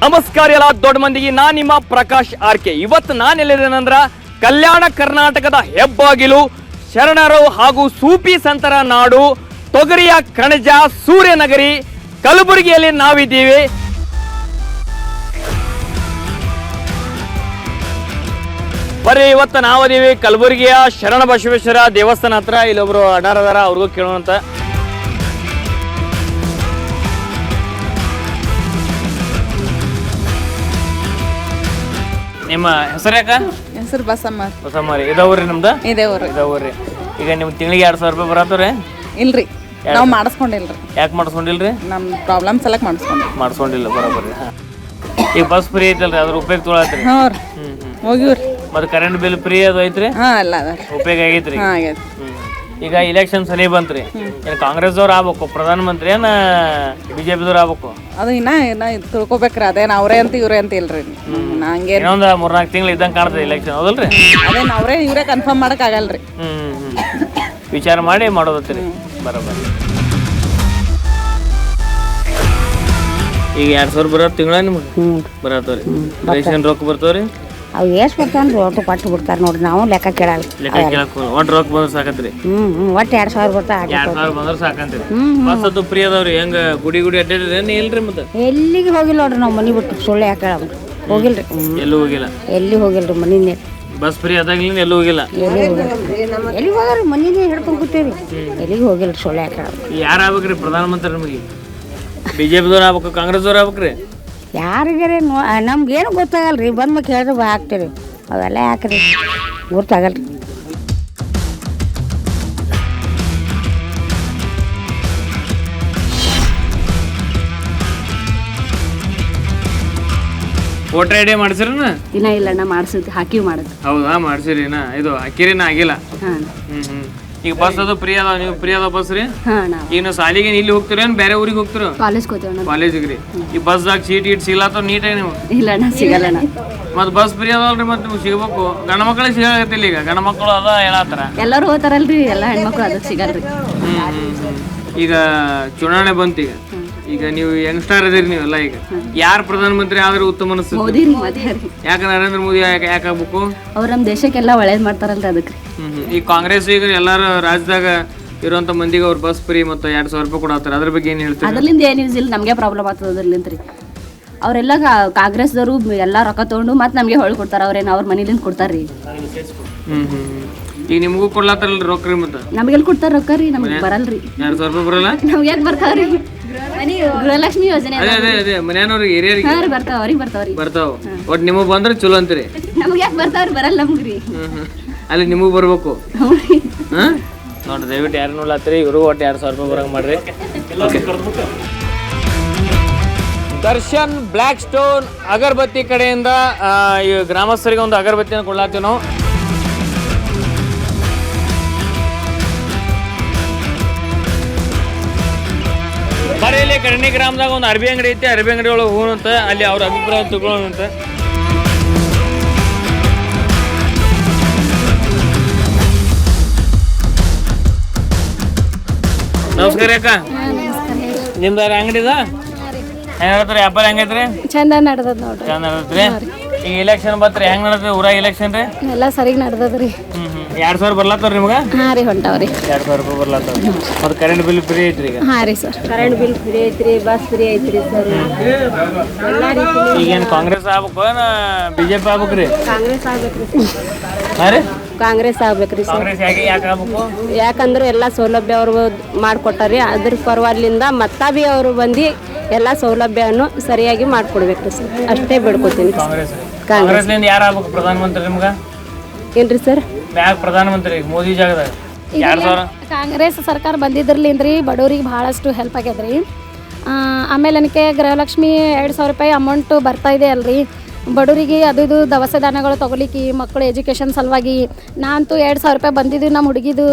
ನಮಸ್ಕಾರ ಎಲ್ಲ ದೊಡ್ಡ ಮಂದಿಗೆ, ನಾನು ನಿಮ್ಮ ಪ್ರಕಾಶ್ ಆರ್ಕೆ. ಇವತ್ತು ನಾನು ಎಲ್ಲಿದ್ದೇನೆಂದ್ರ ಕಲ್ಯಾಣ ಕರ್ನಾಟಕದ ಹೆಬ್ಬಾಗಿಲು, ಶರಣರು ಹಾಗೂ ಸೂಫಿ ಸಂತರ ನಾಡು, ತೊಗರಿಯ ಕಣಜ, ಸೂರ್ಯನಗರಿ ಕಲಬುರಗಿಯಲ್ಲಿ ನಾವಿದ್ದೀವಿ. ಬರ್ರಿ, ಇವತ್ತು ನಾವದೀವಿ ಕಲಬುರಗಿಯ ಶರಣ ಬಸವೇಶ್ವರ ದೇವಸ್ಥಾನ ಹತ್ರ. ಇಲ್ಲೊಬ್ರು ಅಣ್ಣಾರದಾರ, ಅವ್ರಿಗೂ ಕೇಳೋಣಂತ. ನಿಮ್ಮ ಹೆಸರು ಯಾಕ? ಹೆಸರು ಬಸಮ್ಮ. ಬಸಮ್ಮರಿ. ಇದಾವ್ರಿ ನಿಮ್ದು? ಇದಾವ್ರಿ. ಈಗ ನಿಮ್ಗೆ ತಿಂಗಳಿಗೆ 2,000 ರೂಪಾಯಿ ಬರತ್ತವ್ರಿ? ಇಲ್ರಿ, ನಾವು ಮಾಡಿಸ್ಕೊಂಡಿಲ್ರಿ. ಯಾಕೆ ಮಾಡಿಸ್ಕೊಂಡಿಲ್ರಿ? ನಮ್ಮ ಪ್ರಾಬ್ಲಮ್ ಸಲಕ್ ಮಾಡಿಸ್ಕೊಂಡಿಲ್ಲ. ಬರೋಬರ್ರಿ. ಈಗ ಬಸ್ ಫ್ರೀ ಐತಲ್ರಿ, ಅದ್ರ ಉಪಯೋಗ ತೊಗೊಳತ್ರಿ? ಹೋಗಿವ್ರಿ. ಮತ್ತೆ ಕರೆಂಟ್ ಬಿಲ್ ಫ್ರೀ ಅದು ಐತ್ರಿ? ಎಲ್ಲ ಉಪಯೋಗ ಆಗೈತ್ರಿ? ಈಗ ಇಲೆಕ್ಷನ್ ಸರಿ ಬಂತ್ರಿ, ಏನ್ ಕಾಂಗ್ರೆಸ್ದವ್ರು ಆಗ್ಬೇಕು ಪ್ರಧಾನಮಂತ್ರಿ, ಏನ ಬಿಜೆಪಿದವ್ರು ಆಗ್ಬೇಕು? ಅದು ಇನ್ನ ತಿಳ್ಕೊಬೇಕ್ರಿ. ಅದೇನ್ ಅವ್ರೇ ಅಂತ ಇವ್ರೇ ಅಂತ ಇಲ್ರಿ. ನಂಗೆ ಇನ್ನೊಂದು 3-4 ತಿಂಗಳು ಇದ್ದಂಗೆ ಕಾಣ್ತದೆ ಇಲೆಕ್ಷನ್, ಹೌದಲ್ರಿ? ಅದೇನ್ ಅವ್ರೇ ಇವ್ರೇ ಕನ್ಫರ್ಮ್ ಮಾಡಕ್ ಆಗಲ್ರಿ. ವಿಚಾರ ಮಾಡಿ ಮಾಡೋದತ್ರಿ. ಬರೋಬರಿ. ಈಗ 2,000 ಬರೋ ತಿಂಗಳ ನಿಮ್ಗೆ ಬರತ್ತವ್ರಿ? ರೇಷನ್ ರೊಕ್ಕ ಬರ್ತವ್ರಿ? ಅವು ಎಷ್ಟು ಬರ್ತಾವ್ರಿ? ಒಟ್ಟು ಕೊಟ್ಟು ಬಿಡ್ತಾರೆ ನೋಡ್ರಿ, ನಾವು ಲೆಕ್ಕ ಕೇಳಲ್ಲ. ಲೆಕ್ಕ ಕೇಳಕ್ ಒಟ್ಟು ರೊಕ್ಕ ಬಂದ್ರೆ ಸಾಕತ್ರಿ? ಒಟ್ಟು 2,000 ಬರ್ತಾವ. 2,000 ಬಂದ್ರೆ ಸಾಕಂತ್ರಿ? ಬಸ್ ಅದು ಫ್ರೀ ಅದಾವ್ರಿ? ಹೆಂಗ ಗುಡಿ ಅಡ್ಡಾಡ್ರಿ ಇಲ್ರಿ? ಮತ್ತೆ ಎಲ್ಲಿಗೆ ಹೋಗಿಲ್ಲ ನೋಡ್ರಿ ನಾವು, ಮನೆ ಬಿಟ್ಟು ಸುಳ್ಳು ಯಾಕೆ ಹೇಳವ್ರಿ? ಹೋಗಿಲ್ರಿ. ಎಲ್ಲೂ ಹೋಗಿಲ್ಲ? ಎಲ್ಲಿ ಹೋಗಿಲ್ರಿ, ಮನಿನೇ ಬಸ್ ಫ್ರೀ ಅದಾಗ್ಲಿಂದ ಎಲ್ಲೂ ಹೋಗಿಲ್ಲ? ಎಲ್ಲಿಗೆ ಹೋಗ್ರಿ, ಮನಿನೇ ಹಿಡ್ಕೊಂಡು ಕೂತೀವಿ. ಎಲ್ಲಿಗೆ ಹೋಗಿಲ್ರಿ, ಸುಳ್ಳು ಯಾಕೆ ಹೇಳವ್ರಿ? ಯಾರು ಆಗ್ಬೇಕ್ರಿ ಪ್ರಧಾನಮಂತ್ರಿ ನಿಮಗೆ? ಬಿಜೆಪಿದವ್ರು ಆಗ್ಬೇಕು, ಕಾಂಗ್ರೆಸ್ದವ್ರು ಆಗ್ಬೇಕ್ರಿ? ಯಾರಿಗಾರೆ ನಮ್ಗೇನು ಗೊತ್ತಾಗಲ್ರಿ. ಬಂದ್ ಮಕ್ಕ ಹೇಳಿದ್ರೆ ಹಾಕ್ತೀರಿ, ಅವೆಲ್ಲ ಯಾಕ್ರಿ ಗೊತ್ತಾಗಲ್ರಿ. Voter ID ಮಾಡಿಸಿರನ? ಇನ್ನ ಇಲ್ಲ, ನಾ ಮಾಡಿಸಿದ್ವಿ, ಹಾಕಿವಿ ಮಾಡೋದು. ಹೌದಾ, ಮಾಡಿಸಿರಿ? ಇದು ಹಾಕಿರಿನ ಆಗಿಲ್ಲ? ಈಗ ಬಸ್ ಅದು ಫ್ರೀ ಅದಾವ, ನೀವು ಫ್ರೀ ಅದಾವ ಬಸ್ ರೀ? ಈಗ ನಾವು ಸಾಲಿಗೆ ಇಲ್ಲಿ ಹೋಗ್ತೀರ, ಬೇರೆ ಊರಿಗೆ ಹೋಗ್ತೀರ? ಕಾಲೇಜಿಗೆ ರೀ. ಈ ಬಸ್ದಾಗ ಸೀಟ್ ಸಿಗ್ಲಾತ ನೀಟಾಗಿ ನೀವು? ಇಲ್ಲ, ನಾ ಸಿಗಲ್ಲ. ಮತ್ತೆ ಬಸ್ ಫ್ರೀ ಅದಾವಲ್ರಿ, ಮತ್ತೆ ನಿಮ್ಗೆ ಸಿಗಬೇಕು. ಗಂಡ ಮಕ್ಕಳಿಗೆ ಸಿಗತ್ತಿಲ್ಲ. ಈಗ ಗಂಡ ಮಕ್ಕಳು ಅದ ಹೇಳತ್ತಾರ, ಎಲ್ಲರೂ ಹೋಗ್ತಾರಲ್ರಿ, ಎಲ್ಲ ಹೆಣ್ಮಕ್ಳು ಅದಕ್ಕೆ ಸಿಗಲ್ರಿ. ಈಗ ಚುನಾವಣೆ ಬಂತು. ಈಗ ನೀವು ಯಂಗ್ಸ್ಟಾರ್ ಅದೀರಿ ನೀವೆಲ್ಲ. ಈಗ ಯಾರು ಪ್ರಧಾನಮಂತ್ರಿ ಆದ್ರೆ ಉತ್ತಮ ಅನಿಸ್ತದೆ? ಮೋದಿ ರೀ. ಮೋದಿ ಯಾಕೆ ನರೇಂದ್ರ ಮೋದಿ ಯಾಕೆ ಆಗ್ಬೇಕು? ಅವ್ರು ನಮ್ಮ ದೇಶಕ್ಕೆಲ್ಲ ಒಳ್ಳೇದ್ ಮಾಡ್ತಾರಲ್ರಿ, ಅದಕ್ಕೆ. ಈ ಕಾಂಗ್ರೆಸ್ ಈಗ ಎಲ್ಲಾರು ರಾಜ್ಯದಾಗ ಇರುವಂತ ಮಂದಿಗೆ ಅವ್ರು ಬಸ್ ಫ್ರೀ ಮತ್ತು 2,000 ರೂಪಾಯಿ ಕೊಡತ್ತಾರ, ಅದ್ರ ಬಗ್ಗೆ ಏನ್ ಹೇಳ್ತಾರೆ? ಅದ್ರಲ್ಲಿಂದ ಏನ್ ಯೂಸ್ ಇಲ್ಲ, ನಮಗೆ ಪ್ರಾಬ್ಲಮ್ ಆಗ್ತದೆ ಅದ್ರಲ್ಲಿಂದ ರೀ. ಅವರೆಲ್ಲ ಕಾಂಗ್ರೆಸ್ದವರು ಎಲ್ಲ ರೊಕ್ಕ ತಗೊಂಡು ಮತ್ತೆ ನಮಗೆ ಹೊಳ್ ಕೊಡ್ತಾರ. ಅವ್ರೇನು ಅವ್ರ ಮನೇಲಿಂದ ಕೊಡ್ತಾರ್ರಿ? ಈಗ ನಿಮಗೂ ಕೊಡ್ಲಾತಾರಲ್ರಿ ರೊಕ್ಕ ರೀ? ಮತ್ತೆ ನಮಗೆಲ್ಲಿ ಕೊಡ್ತಾರ ರೊಕ್ಕ ರೀ? ನಮ್ಗೆ ಬರಲ್ರಿ. 2,000 ರೂಪಾಯಿ ಬರಲ್ಲ? ನಮ್ಗೆ ಯಾಕೆ ಬರ್ತಾವ್ರಿ? ಗೃಹಲಕ್ಷ್ಮಿ ಯೋಜನೆ ಅದೇ ಮನೆಯವ್ರಿಗೆ ಹಿರಿಯರಿಗೆ ಬರ್ತಾವ, ಅವ್ರಿಗೆ ಬರ್ತಾವ್ರಿ. ಬರ್ತಾವ. ಒಟ್ಟು ನಿಮಗ್ ಬಂದ್ರೆ ಚಲೋ ಅಂತೀರಿ? ನಮ್ಗೆ ಯಾಕೆ ಬರ್ತಾವ್ರಿ? ಬರಲ್ಲ ನಮ್ಗ್ರಿ. ಅಲ್ಲಿ ನಿಮಗ್ ಬರ್ಬೇಕು ನೋಡ್ರಿ. ದಯವಿಟ್ಟು ಯಾರು ನೋಡ್ಲಾತ್ರಿ, ಇವರು ಒಟ್ಟು 2,000 ರೂಪಾಯಿ ಬರಂಗ್ ಮಾಡ್ರಿ. ದರ್ಶನ್ ಬ್ಲ್ಯಾಕ್ ಸ್ಟೋನ್ ಅಗರಬತ್ತಿ ಕಡೆಯಿಂದ ಈ ಗ್ರಾಮಸ್ಥರಿಗೆ ಒಂದು ಅಗರಬತ್ತಿಯನ್ನು ಕೊಡ್ಲಾತ್ತೀವಿ ನಾವು. ಬರೀಲಿ ಕರ್ಣಿ ಗ್ರಾಮದಾಗ ಒಂದು ಅರ್ಬಿ ಅಂಗಡಿ ಐತಿ. ಅರ್ಬಿ ಅಂಗಡಿ ಒಳಗೆ ಹೋಗೋಣಂತ, ಅಲ್ಲಿ ಅವ್ರ ಅಭಿಪ್ರಾಯ ತಗೊಳ್ಳೋಣಂತ. ನಮಸ್ಕಾರ ಅಕ್ಕ. ನಿಮ್ದು ಅಂಗಡಿದ ಹೆಂಗತ್ರಿ? ವ್ಯಾಪಾರ ಹೆಂಗೈತ್ರಿ? ಚಂದ ನಡ್ದದ ನೋಡ್ರಿ. ಚಂದ ನಡತ್ರಿ? ಈಗ ಎಲೆಕ್ಷನ್ ಬತ್ರಿ, ಹೆಂಗ್ ನಡತ್ರಿ ಊರಾಗ ಎಲೆಕ್ಷನ್ ರೀ? ಎಲ್ಲ ಸರಿಗ್ ನಡ್ದದ್ರಿ. 2,000 ಬರ್ಲಾತಾರ ನಿಮ್ಗ? ರೀ, ಹೊಂಟಾವ್ರಿ. 2,000 ರೂಪಾಯಿ ಬರ್ಲಾತಾವ. ಮತ್ತೆ ಕರೆಂಟ್ ಬಿಲ್ ಫ್ರೀ ಐತ್ರಿ ಈಗ? ರೀ ಸರ್, ಕರೆಂಟ್ ಬಿಲ್ ಫ್ರೀ ಐತ್ರಿ, ಬಸ್ ಫ್ರೀ ಐತ್ರಿ ಸರ್. ಈಗೇನು ಕಾಂಗ್ರೆಸ್ ಆಗ್ಬೇಕು ಏನ ಬಿಜೆಪಿ ಆಗ್ಬೇಕ್ರಿ? ಕಾಂಗ್ರೆಸ್ ಆಗ್ಬೇಕ್ರಿ. ಕಾಂಗ್ರೆಸ್ ಆಗ್ಬೇಕ್ರಿ ಸರ್. ಕಾಂಗ್ರೆಸ್ ಯಾಕೆ ಆಗ್ಬೇಕು? ಯಾಕಂದ್ರೆ ಎಲ್ಲ ಸೌಲಭ್ಯ ಅವರು ಮಾಡಿಕೊಟ್ಟಾರಿ. ಅದ್ರ ಪರವಾಗಿಲಿಂದ ಮತ್ತ ಬಿ ಅವರು ಬಂದು ಎಲ್ಲ ಸೌಲಭ್ಯವನ್ನು ಸರಿಯಾಗಿ ಮಾಡಿಕೊಡ್ಬೇಕ್ರಿ ಸರ್, ಅಷ್ಟೇ ಬೇಡ್ಕೊತೀನಿ. ಕಾಂಗ್ರೆಸ್ನಿಂದ ಯಾರು ಆಗ್ಬೇಕು ಪ್ರಧಾನಮಂತ್ರಿ ನಿಮ್ಗ? ಏನ್ರಿ ಸರ್? ಯಾಕೆ ಪ್ರಧಾನಮಂತ್ರಿ ಮೋದಿ ಜಾಗದಾಗ? 2,000 ಕಾಂಗ್ರೆಸ್ ಸರ್ಕಾರ ಬಂದಿದ್ರಲಿಂದ್ರಿ ಬಡವ್ರಿಗೆ ಭಾಳಷ್ಟು ಹೆಲ್ಪ್ ಆಗ್ಯದ್ರಿ. ಆಮೇಲೆ ನನಗೆ ಗೃಹಲಕ್ಷ್ಮಿ 2,000 ರೂಪಾಯಿ ಅಮೌಂಟು ಬರ್ತಾ ಇದೆ ಅಲ್ರಿ ಬಡವರಿಗೆ. ಅದು ಇದು ದವಸ ಧಾನ್ಯಗಳು ತೊಗೊಲಿಕ್ಕೆ, ಮಕ್ಕಳು ಎಜುಕೇಷನ್ ಸಲುವಾಗಿ ನಾನಂತೂ 2,000 ರೂಪಾಯಿ ಬಂದಿದ್ದು ನಮ್ಮ ಹುಡುಗಿದು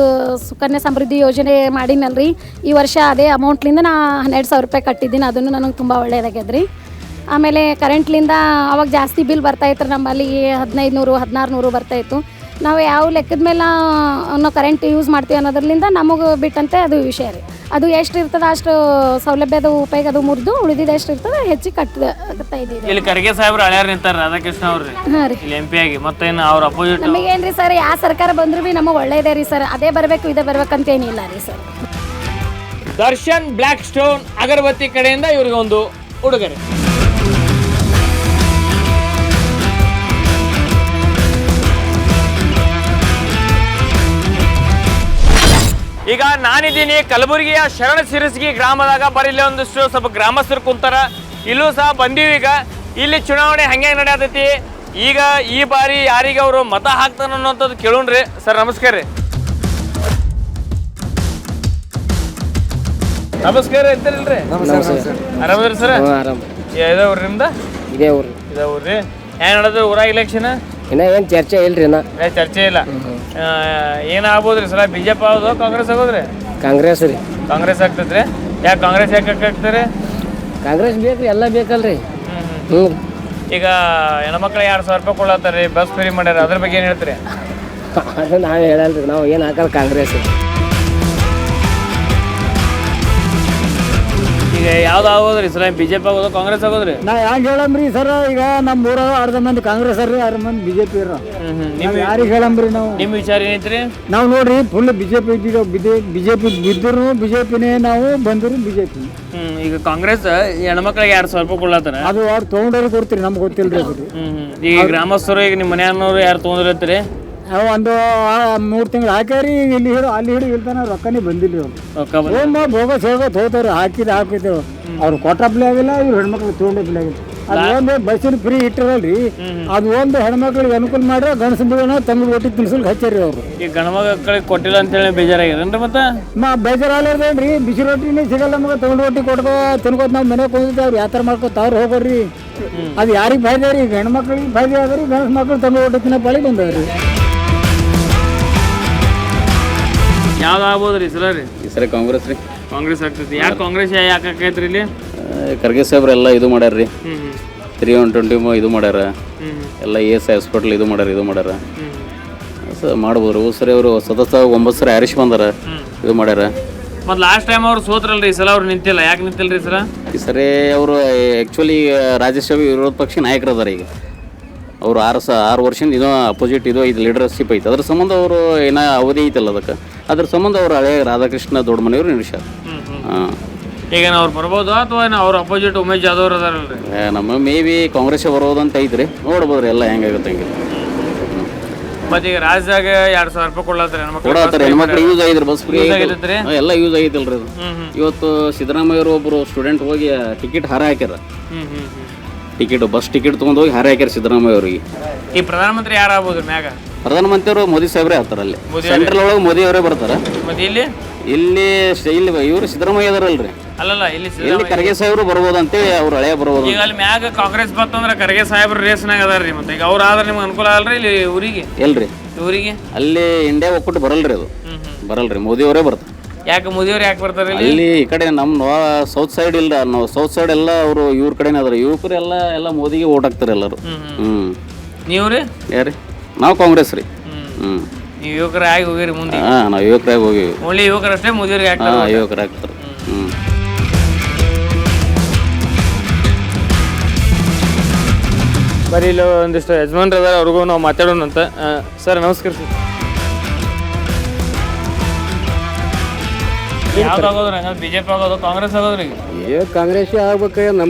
ಸುಕನ್ಯಾ ಸಮೃದ್ಧಿ ಯೋಜನೆ ಮಾಡೀನಲ್ರಿ. ಈ ವರ್ಷ ಅದೇ ಅಮೌಂಟ್ಲಿಂದ ನಾ 12,000 ರೂಪಾಯಿ ಕಟ್ಟಿದ್ದೀನಿ. ಅದನ್ನು ನನಗೆ ತುಂಬ ಒಳ್ಳೆಯದಾಗ್ಯದ್ರಿ. ಆಮೇಲೆ ಕರೆಂಟ್ಲಿಂದ ಅವಾಗ ಜಾಸ್ತಿ ಬಿಲ್ ಬರ್ತಾಯಿತ್ತು ನಮ್ಮಲ್ಲಿ, 1,500 1,600 ಬರ್ತಾಯಿತ್ತು. ನಾವು ಯಾವ ಲೆಕ್ಕದ ಮೇಲೆ ನಾವು ಕರೆಂಟ್ ಯೂಸ್ ಮಾಡ್ತೀವಿ ಅನ್ನೋದ್ರಲ್ಲಿಂದ ನಮಗೆ ಬಿಟ್ಟಂತೆ ಅದು ವಿಷಯ ರೀ. ಅದು ಎಷ್ಟು ಇರ್ತದೆ ಅಷ್ಟು ಸೌಲಭ್ಯದ ಉಪಯೋಗ ಅದು ಮುರಿದು ಉಳಿದಿದ್ದು ಎಷ್ಟು ಇರ್ತದೆ ಹೆಚ್ಚಿಗೆ ಕಟ್ತಾ ಇದ್ದೀವಿ. ಇಲ್ಲಿ ಖರ್ಗೆ ಸಾಹೇಬ್ರು ಹಳ್ಯಾರ ನಿಂತಾರ ರಾಧಾಕೃಷ್ಣ ಅವ್ರಿ ಹಾಂ ರೀ. ಇಲ್ಲಿ MP ಆಗಿ ಮತ್ತೇನು ಅವ್ರ ಅಪೋಸಿಟ್ ನಮಗೇನ್ರಿ ಸರ್ ಯಾವ ಸರ್ಕಾರ ಬಂದ್ರು ಭೀ ನಮಗೆ ಒಳ್ಳೇದೇ ರೀ ಸರ್. ಅದೇ ಬರಬೇಕು ಇದೇ ಬರ್ಬೇಕಂತ ಏನಿಲ್ಲ ರೀ ಸರ್. ದರ್ಶನ್ ಬ್ಲ್ಯಾಕ್ ಸ್ಟೋನ್ ಅಗರಬತ್ತಿ ಕಡೆಯಿಂದ ಇವ್ರಿಗೆ ಒಂದು ಉಡುಗೊರೆ. ಈಗ ನಾನಿದ್ದೀನಿ ಕಲಬುರಗಿಯ ಶರಣ ಸಿರಸಗಿ ಗ್ರಾಮದಾಗ. ಬರೀ ಒಂದಿಷ್ಟು ಸ್ವಲ್ಪ ಗ್ರಾಮಸ್ಥರು ಕುಂತಾರ, ಇಲ್ಲೂ ಸಹ ಬಂದೀವಿ. ಈಗ ಇಲ್ಲಿ ಚುನಾವಣೆ ಹಂಗೆ ನಡೆಯತೈತಿ. ಈಗ ಈ ಬಾರಿ ಯಾರಿಗೆ ಅವರು ಮತ ಹಾಕ್ತಾನ ಅನ್ನೋಂಥದ್ದು ಕೇಳೋಣ್ರಿ. ಸರ್ ನಮಸ್ಕಾರ ರೀ. ನಮಸ್ಕಾರ ಇರ್ತೀರಲ್ರಿ? ಆರಾಮದ್ರಿ ಸರ್? ಇದೇ ಊರು ನಿಮ್ದು? ಇದೇ ಊರು. ಇದೇ ಊರ್ರಿ. ಹೆಂಗ್ ನಡೆದ ಊರಾಗ ಇಲೆಕ್ಷನ್? ಇನ್ನ ಏನು ಚರ್ಚೆ ಇಲ್ರಿ. ಚರ್ಚೆ ಇಲ್ಲ. ಏನಾಗ್ಬೋದ್ರಿ ಸಲ? BJP ಆಗೋದು ಕಾಂಗ್ರೆಸ್ ಆಗೋದ್ರಿ? ಕಾಂಗ್ರೆಸ್ ರೀ. ಕಾಂಗ್ರೆಸ್ ಆಗ್ತದ್ರಿ. ಯಾಕೆ ಕಾಂಗ್ರೆಸ್ ಯಾಕೆ ಆಗ್ತಾರೆ? ಕಾಂಗ್ರೆಸ್ ಬೇಕ್ರಿ, ಎಲ್ಲ ಬೇಕಲ್ರಿ. ಈಗ ಹೆಣ್ಮಕ್ಳಿಗೆ 2,000 ರೂಪಾಯಿ ಕೊಡತ್ತಾರ, ಬಸ್ ಫ್ರೀ ಮಾಡ್ಯಾರ, ಅದ್ರ ಬಗ್ಗೆ ಏನು ಹೇಳ್ತೀರಿ? ಅದು ನಾವು ಹೇಳಲ್ರಿ, ನಾವು ಏನು ಹಾಕಲ್ಲ ಕಾಂಗ್ರೆಸ್. ಈಗ ಯಾವ್ದು ಆಗೋದ್ರಿ ಸಲ? BJP ಆಗೋದು ಕಾಂಗ್ರೆಸ್ ಆಗೋದ್ರಿ? ನಾ ಹೆಂಗೆ ಹೇಳಮ್ರಿ ಸರ್, ಈಗ ನಮ್ಮ ಊರಾಗ ಅರ್ಧ ಮಂದಿ ಕಾಂಗ್ರೆಸ್ ರೀ, ಅರ್ಧ ಮಂದಿ BJP ಇರ. ಯಾರಿಗೆ ಹೇಳಮ್ರಿ ನಾವು? ನಿಮ್ಮ ವಿಚಾರ ಏನೈತ್ರಿ? ನಾವು ನೋಡ್ರಿ ಫುಲ್ BJP ಇದ್ದೀವಿ. BJP ಬಿದ್ದರು BJPನೇ, ನಾವು ಬಂದರು BJP. ಈಗ ಕಾಂಗ್ರೆಸ್ ಹೆಣ್ಮಕ್ಳಿಗೆ 2,000 ರೂಪಾಯಿ ಕೊಡ್ಲತ್ತಾರ. ಅದು ಅವ್ರು ತೊಗೊಂಡವ್ರಿಗೆ ಕೊಡ್ತೀರಿ, ನಮ್ಗೆ ಗೊತ್ತಿಲ್ರಿ ಅದು. ಈಗ ಗ್ರಾಮಸ್ಥರು, ಈಗ ನಿಮ್ಮ ಮನೆಯವ್ರು ಯಾರು ತೊಗೊಂಡಿರ್ತೀರಿ? ನಾವು ಒಂದು 3 ತಿಂಗಳು ಹಾಕ್ಯಾರಿ. ಇಲ್ಲಿ ಹಿಡು ಅಲ್ಲಿ ಹಿಡು ಇಲ್ತಾನ ರೊಕ್ಕನೇ ಬಂದಿಲ್ಲ. ಅವ್ರು ಬೋಗಸ್ ಹೋಗೋದು ಹೋಗ್ತಾರೆ, ಹಾಕಿದ್ದೇವೆ. ಅವ್ರು ಕೊಟ್ಟಪ್ಲೆ ಆಗಿಲ್ಲ, ಇವ್ರು ಹೆಣ್ಮಕ್ಳು ತೊಗೊಂಡಪ್ಲೆ ಆಗಿಲ್ಲ. ಅದು ಒಂದು ಬಸ್ಸಿನ ಫ್ರೀ ಇಟ್ಟಿರಲ್ರಿ, ಅದು ಒಂದು ಹೆಣ್ಮಕ್ಳಿಗೆ ಅನುಕೂಲ ಮಾಡ್ರೆ ಗಣಸ ಬಿಡೋಣ ತಂಗು ಒಟ್ಟಿ ತಿನ್ಸಲ್ಗೆ ಹಚ್ಚಾರಿ ಅವರು. ಈ ಗಂಡ ಮಕ್ಕಳಿಗೆ ಕೊಟ್ಟಿಲ್ಲ ಅಂತೇಳಿ ಬೇಜಾರಾಗಿರೇನ್ರಿ? ಮತ್ತೆ ಬೇಜಾರಲ್ಲೇನ್ರಿ, ಬಿಸಿ ರೊಟ್ಟಿನೇ ಸಿಗಲ್ಲ ನಮಗೆ. ತಗೊಂಡು ರೊಟ್ಟಿ ಕೊಡ್ಕೋ ತಿನ್ಕೋತ ನಾವು ಮನೆಗೆ ಹೋಗಿದ್ದೆ. ಅವ್ರು ಯಾವ ಥರ ಮಾಡ್ಕೋತ ಅವ್ರು ಹೋಗೋರಿ. ಅದು ಯಾರಿಗೆ ಫಾಯ್ದೆ ರೀ? ಹೆಣ್ಮಕ್ಳಿಗೆ ಫಾಯ್ದೆ ಆದ್ರಿ, ಗಣಸ ಮಕ್ಳು ತಂಗು ರೊಟ್ಟಿ ತಿನ್ನೋ ಪಾಳಿ ಬಂದವ್ರಿ. ಯಾವ್ದು ಆಗ್ಬೋದ್ರಿ ಸಲ ರೀ? ಈ ಸರಿ ಕಾಂಗ್ರೆಸ್ ರೀ. ಕಾಂಗ್ರೆಸ್ ಆಗ್ತೈತಿ. ಯಾಕೆ ಕಾಂಗ್ರೆಸ್ ಯಾಕೆ ಆಕೈತ್ರಿ ಇಲ್ಲಿ? ಖರ್ಗೆ ಸಾಹೇಬ್ರು ಎಲ್ಲ ಇದು ಮಾಡ್ಯಾರ ರೀ. 320 ಇದು ಮಾಡ್ಯಾರ. ಎಲ್ಲ ESI ಹಾಸ್ಪಿಟ್ಲ್ ಇದು ಮಾಡ್ಯಾರ. ಮಾಡ್ಬೋದು. ಸರಿ ಅವರು ಸದಸ್ಯ 9 ಸರಿ ಆರಿಸಿ ಬಂದಾರ, ಇದು ಮಾಡ್ಯಾರ. ಮತ್ತು ಲಾಸ್ಟ್ ಟೈಮ್ ಅವ್ರು ಸೋತ್ರಲ್ರಿ, ಈ ಸಲ ಅವ್ರು ನಿಂತಿಲ್ಲ. ಯಾಕೆ ನಿಂತಿಲ್ರಿ ಸಲ? ಈ ಸರಿ ಅವರು ಆ್ಯಕ್ಚುಲಿ ರಾಜ್ಯಸಭೆ ವಿರೋಧ ಪಕ್ಷ ನಾಯಕರು ಅದಾರ. ಈಗ ಅವರು 6 ವರ್ಷದಿಂದ ಏನೋ ಅಪೋಸಿಟ್ ಇದು ಲೀಡರ್ಶಿಪ್ ಐತೆ. ಅದ್ರ ಸಂಬಂಧ ಅವರು ಏನೋ ಅವಧಿ ಐತಲ್ಲ, ಅದಕ್ಕೆ ಅದ್ರ ಸಂಬಂಧ ಅವರು ಹಳೆ ರಾಧಾಕೃಷ್ಣ ದೊಡ್ಡ ಮನೆಯವರು ನಿಲ್ಲಿಸ್ಯಾರ. ಹಾಂ, ಈಗ ಅವ್ರು ಬರ್ಬೋದು ಅಥವಾ ಅವ್ರ ಅಪೋಸಿಟ್ ಉಮೇಶ್ ಜಾಧವ್ ಅದಾರಲ್ರಿ? ನಮ್ಮ ಮೇ ಬಿ ಕಾಂಗ್ರೆಸ್ ಬರೋದು ಅಂತ ಐತ್ರಿ. ನೋಡ್ಬೋದ್ರಿ ಎಲ್ಲ ಹೆಂಗಾಗುತ್ತೆ ಹಂಗೆ. ಮತ್ತೆ ಈಗ ರಾಜ್ಯದಾಗ 2,000 ರೂಪಾಯಿ ಕೊಡ್ಲಾತಾರೆ ಹೆಣ್ಮಕ್ಳು ಯೂಸ್ ಆಗಿದ್ರಿ, ಬಸ್ ಫ್ರೀ ಎಲ್ಲ ಯೂಸ್ ಆಗೈತಲ್ರಿ ಅದು. ಇವತ್ತು ಸಿದ್ದರಾಮಯ್ಯವರು ಒಬ್ಬರು ಸ್ಟೂಡೆಂಟ್ ಹೋಗಿ ಟಿಕೆಟ್ ಹಾರ ಹಾಕ್ಯಾರ. ಬಸ್ ಟಿಕೆಟ್ ತೊಗೊಂಡು ಹೋಗಿ ಹಾರ ಹಾಕ್ಯಾರ ಸಿದ್ದರಾಮಯ್ಯ ಅವ್ರಿಗೆ. ಈ ಪ್ರಧಾನಮಂತ್ರಿ ಯಾರು ಆಗ್ಬೋದು ಮ್ಯಾಗ? ಪ್ರಧಾನಮಂತ್ರಿ ಅವರು ಮೋದಿ ಸಾಹೇಬ್ರೆ ಆಗ್ತಾರ. ಅಲ್ಲಿ ಸೆಂಟ್ರಲ್ ಒಳಗೆ ಮೋದಿ ಅವರೇ ಬರ್ತಾರ. ಮತ್ತೆ ಇಲ್ಲಿ ಇವರು ಸಿದ್ದರಾಮಯ್ಯ ಅದಾರಲ್ರಿ. ಅಲ್ಲಲ್ಲ, ಇಲ್ಲಿ ಖರ್ಗೆ ಸಾಹೇಬ್ರು ಬರ್ಬೋದು ಅಂತೇಳಿ ಅವ್ರು ಹಳೆಯ ಬರ್ಬೋದು. ಈಗ ಅಲ್ಲಿ ಮ್ಯಾಗ ಕಾಂಗ್ರೆಸ್ ಬರ್ತಂದ್ರೆ ಖರ್ಗೆ ಸಾಹೇಬ್ರ ರೇಸ್ನಾಗ ಅದಾರ್ರಿ. ಮತ್ತೆ ಈಗ ಅವ್ರು ಆದ್ರೆ ನಿಮ್ಗೆ ಅನುಕೂಲ ಅಲ್ರಿ ಇಲ್ಲಿ ಊರಿಗೆ? ಎಲ್ರಿ ಊರಿಗೆ ಅಲ್ಲಿ ಇಂಡಿಯಾ ಒಕ್ಕೂಟ ಬರಲ್ರಿ, ಅದು ಬರಲ್ರಿ. ಮೋದಿ ಅವರೇ ಬರ್ತಾರೆ. ಯಾಕೆ ಮೋದಿಯವ್ರು ಯಾಕೆ ಬರ್ತಾರೆ ಇಲ್ಲಿ? ಈ ಕಡೆ ನಮ್ಮ ಸೌತ್ ಸೈಡ್ ಇಲ್ಲ, ನಾವು ಸೌತ್ ಸೈಡ್ ಎಲ್ಲ ಅವರು ಇವ್ರ ಕಡೆನೇ ಅದಾರ. ಯುವಕರು ಎಲ್ಲ ಮೋದಿಗೆ ಓಟ್ ಹಾಕ್ತಾರೆ ಎಲ್ಲರೂ. ನೀವು ರೀ? ಯಾರಿ? ನಾವು ಕಾಂಗ್ರೆಸ್ ರೀ. ನೀವು ಯುವಕರಾಗಿ ಹೋಗಿರಿ ಮುಂದೆ? ಹಾಂ, ನಾವು ಯುವಕರಾಗಿ ಹೋಗಿವಿ. ಓನ್ಲಿ ಯುವಕರಷ್ಟೇ ಮೋದಿಯವ್ರಿಗೆ ಹಾಕ್ತಾರೆ? ಹಾಂ, ಯುವಕರು ಹಾಕ್ತಾರೆ. ಬರೀ ಇಲ್ಲಿ ಒಂದಿಷ್ಟು ಯಜಮಾನ್ರು ಅದಾರ, ಅವ್ರಿಗೂ ನಾವು ಮಾತಾಡೋಣ ಅಂತ. ಸರ್ ನಮಸ್ಕಾರ ಸರ್. ಯಾವ್ದು ಆಗೋದ್ರಿ? ಹಂಗಂದ್ರೆ BJP ಆಗೋದು ಕಾಂಗ್ರೆಸ್ ಆಗೋದ್ರಿ? ಈಗ ಕಾಂಗ್ರೆಸ್ ಆಗ್ಬೇಕು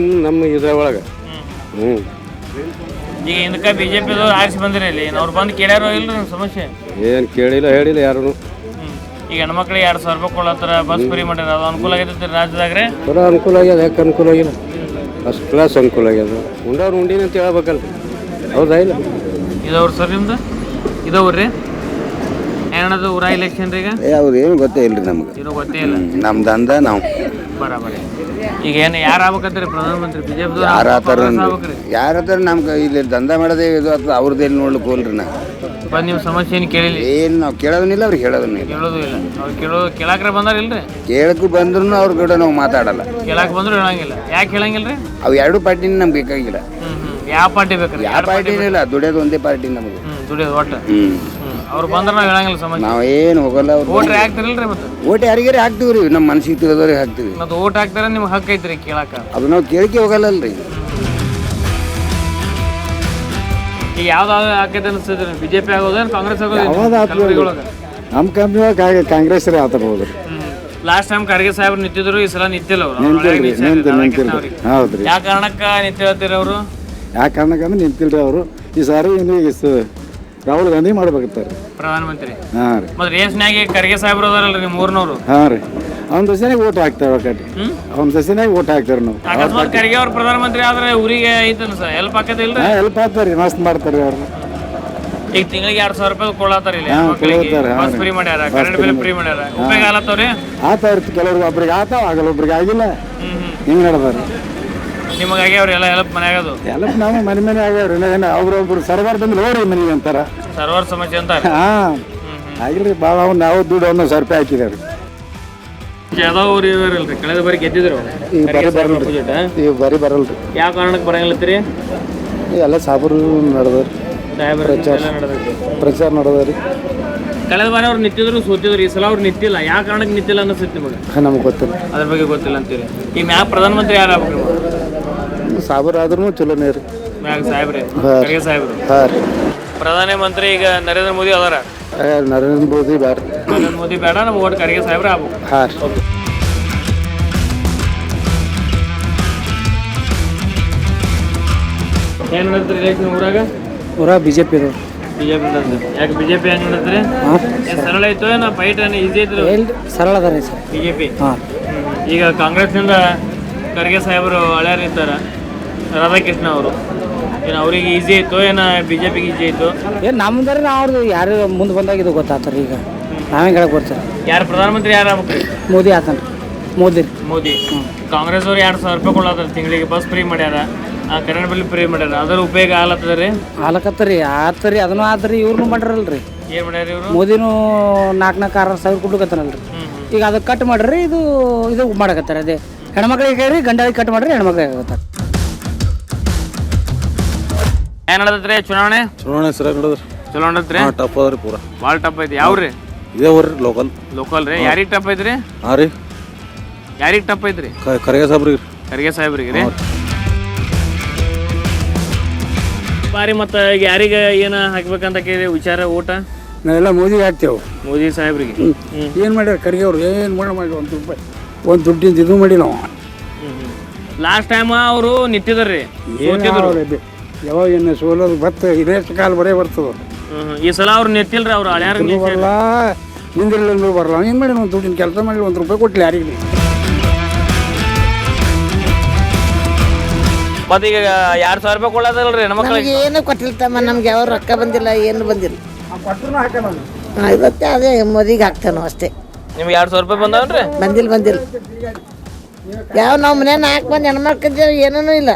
ನಮ್ಮ ಇದ್ರೊಳಗೆ. ಈಗ ಇದಕ್ಕೆ BJP ಆರಿಸಿ ಬಂದಿರಿ ಇಲ್ಲಿ, ಅವ್ರು ಬಂದು ಕೇಳ್ಯಾರೋ ಇಲ್ರಿ ನಿಮ್ಮ ಸಮಸ್ಯೆ? ಏನು ಕೇಳಿಲ್ಲ, ಹೇಳಿಲ್ಲ ಯಾರು. ಈಗ ಹೆಣ್ಮಕ್ಳಿಗೆ 2,000 ರೂಪಾಯಿ ಕೊಡ್ಲತ್ತಾರ, ಬಸ್ ಫ್ರೀ ಮಾಡ್ಯಾರ. ಅದು ಅನುಕೂಲ ಆಗೈತೆ ರಾಜ್ಯದಾಗ್ರೆ? ಚಲೋ ಅನುಕೂಲ ಆಗ್ಯದ. ಯಾಕೆ ಅನುಕೂಲ ಆಗಿಲ್ಲ? ಫಸ್ಟ್ ಕ್ಲಾಸ್ ಅನುಕೂಲ ಆಗ್ಯದ. ಉಂಡವ್ರು ಉಂಡಿನ ಅಂತ ಹೇಳ್ಬೇಕಲ್ರಿ, ಹೌದಾ ಇಲ್ಲ? ಇದವ್ರು ಸರ್ ನಿಮ್ದು? ಇದವ್ರಿ ಏನದು ಊರ ಇಲೆಕ್ಷನ್ ರೀ? ಈಗ ಅವ್ರು ಏನು ಗೊತ್ತೇ ಇಲ್ರಿ ನಮ್ಗೆ. ಏನೋ ಗೊತ್ತೇ ಇಲ್ಲ. ನಮ್ಮ ದಂಧ ನಾವು ಬರಾಬರಿ. ಈಗ ಏನು ಯಾರು ಆಗ್ಬೇಕಂತೀರಿ ಪ್ರಧಾನಮಂತ್ರಿ? BJP ಯಾರ ನಮ್ಗೆ ಇಲ್ಲಿ ದಂಧ ಮಾಡೋದೇ ಇದು ಅಥವಾ ಅವ್ರದ್ದು ಎಲ್ಲಿ ನೋಡ್ಲಿಕ್ಕೆ ಹೋಲ್ರಿ. ನಾ ಬಂದು ನಿಮ್ಮ ಸಮಸ್ಯೆ ಏನು ಕೇಳಿಲ್ಲ? ಏನು ನಾವು ಕೇಳೋದನ್ನಿಲ್ಲ, ಅವ್ರಿಗೆ ಹೇಳೋದನ್ನಿಲ್ಲ. ಕೇಳೋದು ಇಲ್ಲ. ಅವ್ರು ಕೇಳಾಕ್ರೆ ಬಂದಾರ ಇಲ್ರಿ? ಕೇಳಕ್ಕೂ ಬಂದ್ರು ಅವ್ರ ಕೂಡ ನಾವು ಮಾತಾಡಲ್ಲ. ಕೇಳಾಕ್ ಬಂದ್ರು ಹೇಳಂಗಿಲ್ಲ. ಯಾಕೆ ಹೇಳಂಗಿಲ್ರಿ? ಅವು 2 ಪಾರ್ಟಿನ ನಮ್ಗೆ ಬೇಕಾಗಿಲ್ಲ. ಯಾವ ಪಾರ್ಟಿ ಬೇಕ್ರಿ? ಯಾವ ಪಾರ್ಟಿನೂ ಇಲ್ಲ, ದುಡಿಯೋದು ಒಂದೇ ಪಾರ್ಟಿ ನಮಗೆ. ದುಡಿಯೋದು ಒಟ್ಟು. ಅವ್ರು ಬಂದ್ರೆ ನಾವು ಹೇಳಂಗಿಲ್ಲ ಸಮಾಜ. ನಾವೇನು ಹೋಗಲ್ಲ. ಅವ್ರು ಓಟ್ ಹಾಕ್ತಿರಲ್ರಿ ಮತ್ತೆ? ಓಟ್ ಯಾರಿಗಾರಿ ಹಾಕ್ತೀವಿ ರೀ, ನಮ್ಮ ಮನಸ್ಸಿಗೆ ತಿಳಿದವ್ರಿಗೆ ಹಾಕ್ತೀವಿ. ಮತ್ತೆ ಓಟ್ ಹಾಕ್ತಾರ ನಿಮ್ಗೆ ಹಕ್ಕ ಐತ್ರಿ ಕೇಳಾಕ. ಅದು ನಾವು ಕೇಳಿಕೆ ಹೋಗಲ್ಲಲ್ರಿ. ಈಗ ಯಾವ್ದಾದ್ರು ಹಾಕೈತೆ ಅನಿಸ್ತದ್ರಿ? ಬಿಜೆಪಿ ಆಗೋದೇನು ಕಾಂಗ್ರೆಸ್ ಆಗೋದು? ನಮ್ಮ ಕಂಪ್ನಿ ಕಾಂಗ್ರೆಸ್ ರೀ ಆತಬಹುದು. ಲಾಸ್ಟ್ ಟೈಮ್ ಖರ್ಗೆ ಸಾಹೇಬ್ರು ನಿಂತಿದ್ರು, ಈ ಸಲ ನಿಂತಿಲ್ಲ ಅವರು. ಹೌದ್ರಿ. ಯಾವ ಕಾರಣಕ್ಕ ನಿಂತಿರ್ತೀರಿ ಅವರು? ಯಾವ ಕಾರಣಕ್ಕಂದ್ರೆ ನಿಂತಿಲ್ರಿ ಅವರು. ಈ ಸಾರಿ ರಾಹುಲ್ ಗಾಂಧಿ ಮಾಡ್ಬೇಕತ್ತಾರೆ ಪ್ರಧಾನಮಂತ್ರಿ. ಹಾಂ ರೀ. ಮತ್ತೆ ರೇಸ್ನಾಗೆ ಖರ್ಗೆ ಸಾಹೇಬ್ರು ಅದಾರಲ್ರಿ ನಿಮ್ಮ ಊರ್ನವ್ರು. ಹಾಂ ರೀ. ಅವ್ನ ದಸೆನಾಗ ಓಟ್ ಹಾಕ್ತೇವೆ ಒಕ್ಕಟಿ. ಅವ್ನ ದಸೆನಾಗ ಓಟ್ ಹಾಕ್ತಾರೆ ನಾವು. ಅಕಸ್ಮಾತ್ ಖರ್ಗೆ ಅವ್ರು ಪ್ರಧಾನಮಂತ್ರಿ ಆದ್ರೆ ಊರಿಗೆ ಐತನ ಸರ್ ಹೆಲ್ಪ್ ಆಕೈತೆ ಇಲ್ರಿ? ಹೆಲ್ಪ್ ಆಗ್ತಾರೆ, ಮಸ್ತ್ ಮಾಡ್ತಾರೆ ಅವ್ರನ್ನ. ಈಗ ತಿಂಗಳಿಗೆ 2,000 ರೂಪಾಯಿ ಕೊಡ್ಲಾತಾರ ಇಲ್ಲಿ ಮಕ್ಕಳಿಗೆ. ಬಸ್ ಫ್ರೀ ಮಾಡ್ಯಾರ, ಕರೆಂಟ್ ಬಿಲ್ ಫ್ರೀ ಮಾಡ್ಯಾರ. ಉಪಯೋಗ ಆಗತ್ತವ್ರಿ? ಆತಾವ್ರಿ. ಕೆಲವ್ರಿಗೆ ಒಬ್ರಿಗೆ ಆತಾವ, ಆಗಲ್ಲ ಒಬ್ರಿಗೆ ಆಗಿಲ್ಲ. ಹಿಂಗೆ ನಡೆದಾರೆ. ನಿಮಗಾಗಿ ಅವ್ರು ಎಲ್ಲ ಹೆಲ್ಪ್ ಮನ್ಯಾಗದು ಎಲ್ಲ ನಾವು ಮನೆ ಆಗ್ಯಾವ್ರಿ. ಏನು ಅವ್ರೊಬ್ರು ಸರ್ವರ್ ಬಂದು ನೋಡ್ರಿ ಮನೆಗೆ ಅಂತಾರ. ಸರ್ವರ್ ಸಮಸ್ಯೆ ಅಂತ. ಹಾಂ ಆಗಿಲ್ರಿ ಭಾಳ. ನಾವು ದುಡ್ಡು 1,000 ರೂಪಾಯಿ ಹಾಕಿದೇವ್ರಿ. ಯಾವ್ದಾವ್ ಊರು ಇವ್ರಲ್ರಿ ಕಳೆದ ಬಾರಿ ಗೆದ್ದಿದ್ರು? ಈಗ ಬರೀ ಬರಲ್ರಿ. ಯಾವ ಕಾರಣಕ್ಕೆ ಬರಂಗಿಲ್ಲತ್ತೀರಿ? ಎಲ್ಲ ಸಾಬರು ನಡೆದ್ರಿ, ಪ್ರಚಾರ ನಡೆದ್ರಿ. ಕಳೆದ ಬಾರಿ ಅವ್ರು ನಿಂತಿದ್ರು ಸೋತಿದ್ರು, ಈ ಸಲ ಅವ್ರು ನಿಂತಿಲ್ಲ. ಯಾವ ಕಾರಣಕ್ಕೆ ನಿಂತಿಲ್ಲ ಅನ್ನಿಸ್ತೈತಿ ನಿಮಗೆ? ನಮ್ಗೆ ಗೊತ್ತಿಲ್ಲ, ಅದ್ರ ಬಗ್ಗೆ ಗೊತ್ತಿಲ್ಲ ಅಂತೀರಿ. ಈಗ ಮ್ಯಾಗ ಪ್ರಧಾನಮಂತ್ರಿ ಯಾರು ಆಗ್ಬೇಕು? ಸಾಬರ್ ಆದ್ರೂ ಚಲೋನೇ ರೀ. ಮ್ಯಾಗ ಸಾಹೇಬ್ರಿ, ಖರ್ಗೆ ಸಾಹೇಬ್ರು. ಹಾಂ ರೀ. ಪ್ರಧಾನಿ ಮಂತ್ರಿ ಈಗ ನರೇಂದ್ರ ಮೋದಿ ಅದಾರ. ನರೇಂದ್ರ ಮೋದಿ ಬೇಡ. ನರೇಂದ್ರ ಮೋದಿ ಬೇಡ, ನಮ್ಮ ಓಟ್ ಖರ್ಗೆ ಸಾಹೇಬ್ರ ಆಗ್ಬೇಕು. ಹಾಂ ರೀ. ಏನು ನಡೆದ್ರಿ ಇಲೆಕ್ಷನ್ ಊರಾಗ? ಬಿಜೆಪಿ ಬಿಜೆಪಿ ಯಾಕೆ ಬಿಜೆಪಿ ಹೆಂಗ್ ನಡೆದ್ರಿ? ಸರಳ ಐತೋ ಏನೋ ಫೈಟ್ ಏನು ಈಸಿ ಐತ್ರಿ? ಸರಳ ಅದ ರೀ ಸರ್ ಬಿಜೆಪಿ. ಈಗ ಕಾಂಗ್ರೆಸ್ನಿಂದ ಖರ್ಗೆ ಸಾಹೇಬರು ಹಳ್ಯಾರ ಇರ್ತಾರ, ರಾಧಾಕೃಷ್ಣ ಅವರು. ಏನು ಅವ್ರಿಗೆ ಈಸಿ ಆಯ್ತು ಏನೋ ಬಿಜೆಪಿಗೆ ಈಸಿ ಆಯ್ತು? ಏನು ನಮ್ದಾರೆ ಅವ್ರದ್ದು ಯಾರು ಮುಂದೆ ಬಂದಾಗ ಇದು ಗೊತ್ತಾಗ್ತಾರೆ. ಈಗ ನಾವೇ ಹೇಳಕ್ ಬರ್ತಾರೆ. ಯಾರು ಪ್ರಧಾನಮಂತ್ರಿ ಯಾರು ಆಗ್ಬೇಕು? ಮೋದಿ ಆತನ. ಮೋದಿ. ಕಾಂಗ್ರೆಸ್ ಅವ್ರು 2,000 ರೂಪಾಯಿ ಕೊಡ್ಲಾತಾರ ತಿಂಗಳಿಗೆ. ಬಸ್ ಫ್ರೀ ಮಾಡ್ಯಾರ, ಕರೆಂಟ್ ಬಿಲ್ ಫ್ರೀ ಮಾಡ್ಯಾರ. ಅದ್ರ ಉಪಯೋಗ ಆಗ್ಲತ್ತದ ರೀ? ಆಗ್ಲಕತ್ತರಿ, ಆತರಿ. ಅದನ್ನು ಆದ್ರಿ. ಇವ್ರನ್ನೂ ಮಾಡ್ರಲ್ರಿ. ಏನು ಮಾಡ್ಯಾರ ಇವರು? ಮೋದಿನೂ 4,6 ಸಾವಿರ ಕೊಡ್ಲಿಕತ್ತಾನಲ್ರಿ. ಈಗ ಅದಕ್ಕೆ ಕಟ್ ಮಾಡ್ರಿ, ಇದು ಮಾಡಕತ್ತಾರೆ. ಅದೇ ಹೆಣ್ಮಕ್ಳಿಗೆ ಹೇಳ್ರಿ, ಗಂಡಳಿಗೆ ಕಟ್ ಮಾಡ್ರಿ, ಹೆಣ್ಮಕ್ಳಿಗೆ ಆಗತ್ತಾರೆ. ಏನ್ ನಡೆದತ್ರಿ ಚುನಾವಣೆ? ಸರಿಯಾಗಿ ನಡೆದ್ರಿ. ಚಲೋ ನಡೆದ್ರಿ? ಟಫ್ ಅದ್ರಿ ಪೂರ. ಭಾಳ ಟಫ್ ಐತಿ. ಯಾವ್ರಿ? ಇದೇ ಊರ್ರಿ ಲೋಕಲ್. ಲೋಕಲ್ ರೀ. ಯಾರಿಗೆ ಟಫ್ ಐತ್ರಿ? ಹಾಂ ರೀ. ಯಾರಿಗೆ ಟಫ್ ಐತ್ರಿ? ಖರ್ಗೆ ಸಾಬ್ರಿಗೆ. ಖರ್ಗೆ ಸಾಹೇಬ್ರಿಗೆ ರೀ. ಬಾರಿ ಮತ್ತೆ ಈಗ ಯಾರಿಗೆ ಏನು ಹಾಕ್ಬೇಕಂತ ಕೇಳಿ ವಿಚಾರ ಊಟ? ನಾವೆಲ್ಲ ಮೋದಿಗೆ ಹಾಕ್ತೇವೆ. ಮೋದಿ ಸಾಹೇಬ್ರಿಗೆ. ಏನು ಮಾಡ್ಯಾರ ಖರ್ಗೆ ಅವ್ರು? ಏನು ಮಾಡಿ ₹1 ಒಂದು ದುಡ್ಡಿಂದ ಇದು ಮಾಡಿ ನಾವು. ಲಾಸ್ಟ್ ಟೈಮ್ ಅವರು ನಿಂತಿದ್ರಿ, ಯಾವಾಗ ಏನು ಸೋಲೋದು ಬತ್ತ ಇದೇ ಕಾಲ ಬರೇ ಬರ್ತದ. ಈ ಸಲ ಅವ್ರು ನಿಂತಿಲ್ರಿ. ಅವ್ರು ಹಳ್ಯಾರ ಬರಲ್ಲ, ನಿಂದಿರಲ್ಲ ಬರಲ್ಲ. ಏನು ಮಾಡಿ ಒಂದು ದುಡ್ಡಿನ ಕೆಲಸ ಮಾಡಿ ₹1 ಕೊಟ್ಲಿ ಯಾರಿಗೆ? ಮತ್ತೆ ಈಗ 2,000 ರೂಪಾಯಿ ಕೊಡೋದಲ್ರಿ ಹೆಣ್ಮಕ್ಳಿಗೆ? ಏನು ಕೊಟ್ಟಿಲ್ತಮ್ಮ, ನಮ್ಗೆ ಯಾವ ರೊಕ್ಕ ಬಂದಿಲ್ಲ, ಏನು ಬಂದಿಲ್ಲ. ಇವತ್ತೇ ಅದೇ ಮೋದಿಗೆ ಹಾಕ್ತಾನೋ ಅಷ್ಟೇ. ನಿಮ್ಗೆ 2,000 ರೂಪಾಯಿ ಬಂದವನ್ರಿ? ಬಂದಿಲ್ಲ. ಯಾವ ನಾವು ಮನೆ 4 ಮಂದಿ ಹೆಣ್ಮಕ್ಳಿದ್ದೇವೆ, ಏನೂ ಇಲ್ಲ.